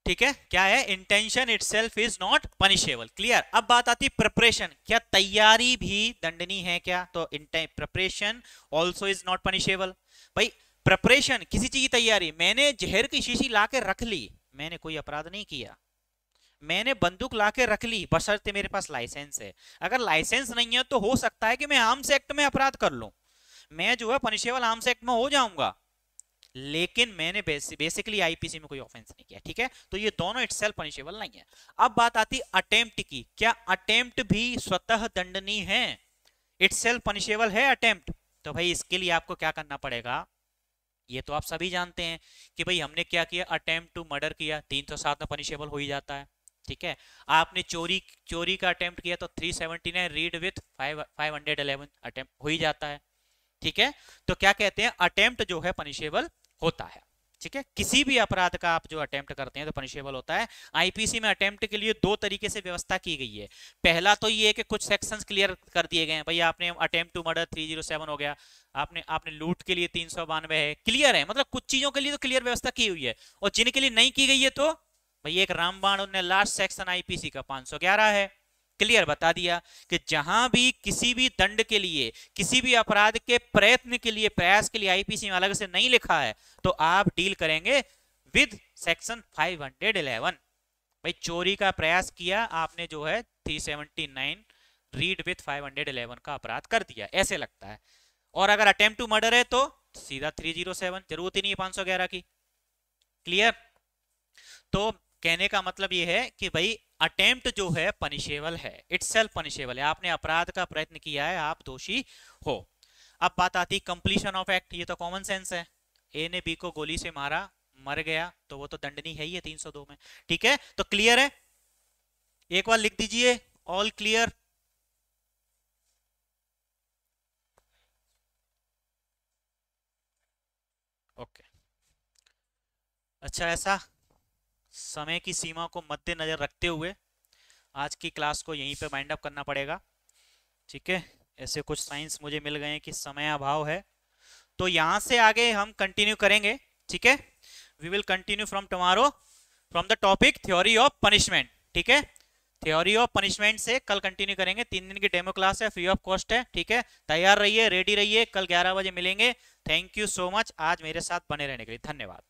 ठीक है, क्या है? Intention itself is not punishable. Clear? अब बात आती प्रिपरेशन। क्या तैयारी भी दंडनीय है क्या? तो preparation also is not punishable. भाई प्रिपरेशन, किसी चीज की तैयारी, मैंने जहर की शीशी ला के रख ली, मैंने कोई अपराध नहीं किया। मैंने बंदूक ला के रख ली, बशर्ते मेरे पास लाइसेंस है। अगर लाइसेंस नहीं है तो हो सकता है कि मैं आर्म्स एक्ट में अपराध कर लूं, मैं जो है पनिशेबल आर्म्स एक्ट में हो जाऊंगा, लेकिन मैंने बेसिकली आईपीसी में कोई ऑफेंस नहीं किया। ठीक है, तो ये दोनों इटसेल्फ पनिशेबल नहीं है। अब बात आती अटेम्प्ट की। क्या अटेम्प्ट भी स्वतः दंडनीय है? इटसेल्फ पनिशेबल है अटेम्प्ट? तो भाई इसके लिए आपको क्या करना पड़ेगा, ये तो आप सभी जानते हैं कि भाई हमने क्या किया, अटेम्प्ट टू मर्डर किया, 307 में पनिशेबल हो ही जाता है। ठीक है, आपने चोरी का अटेम्प्ट किया तो 379 रीड विथ 511 अटेम्प्ट हो ही जाता है। ठीक है, तो क्या कहते हैं, अटेम्प्ट जो है पनिशेबल होता है। ठीक है, किसी भी अपराध का आप जो अटेम्प्ट करते हैं तो पनिशेबल होता है। आईपीसी में अटेम्प्ट के लिए दो तरीके से व्यवस्था की गई है। पहला तो ये है कि कुछ सेक्शंस क्लियर कर दिए गए हैं, भाई आपने अटेम्प्ट टू मर्डर 307 हो गया, आपने आपने लूट के लिए 392 है, क्लियर है। मतलब कुछ चीजों के लिए तो क्लियर व्यवस्था की हुई है, और जिनके लिए नहीं की गई है तो भाई एक रामबाण उन्हें लास्ट सेक्शन आईपीसी का 511 है, क्लियर बता दिया कि जहां भी किसी भी दंड के लिए, किसी भी अपराध के प्रयत्न के लिए, प्रयास के लिए आईपीसी में अलग से नहीं लिखा है, तो आप डील करेंगे विद सेक्शन 511। भाई चोरी का प्रयास किया आपने, जो है 379 रीड विद 511 का अपराध कर दिया, ऐसे लगता है। और अगर अटेम्प्ट टू मर्डर है तो सीधा 307, जरूरत ही नहीं है 511 की। क्लियर? तो कहने का मतलब यह है कि भाई अटेम्प्ट जो है पनिशेबल है, इटसेल्फ पनिशेबल है। आपने अपराध का प्रयत्न किया है, आप दोषी हो। अब बात आती कंप्लीशन ऑफ एक्ट। ये तो कॉमन सेंस है, ए ने बी को गोली से मारा, मर गया, तो वो तो दंडनीय है ही है 302 में। ठीक है, तो क्लियर है? एक बार लिख दीजिए, ऑल क्लियर। ओके, अच्छा, ऐसा समय की सीमा को मद्देनजर रखते हुए आज की क्लास को यहीं पे वाइंड अप करना पड़ेगा। ठीक है, ऐसे कुछ साइंस मुझे मिल गए हैं कि समय अभाव है, तो यहां से आगे हम कंटिन्यू करेंगे। ठीक है, we will continue from tomorrow from the topic theory of punishment. ठीक है, थ्योरी ऑफ पनिशमेंट से कल कंटिन्यू करेंगे। 3 दिन की डेमो क्लास है, फ्री ऑफ कॉस्ट है। ठीक है, तैयार रहिए, रेडी रहिए, कल 11 बजे मिलेंगे। थैंक यू सो मच आज मेरे साथ बने रहने के लिए, धन्यवाद।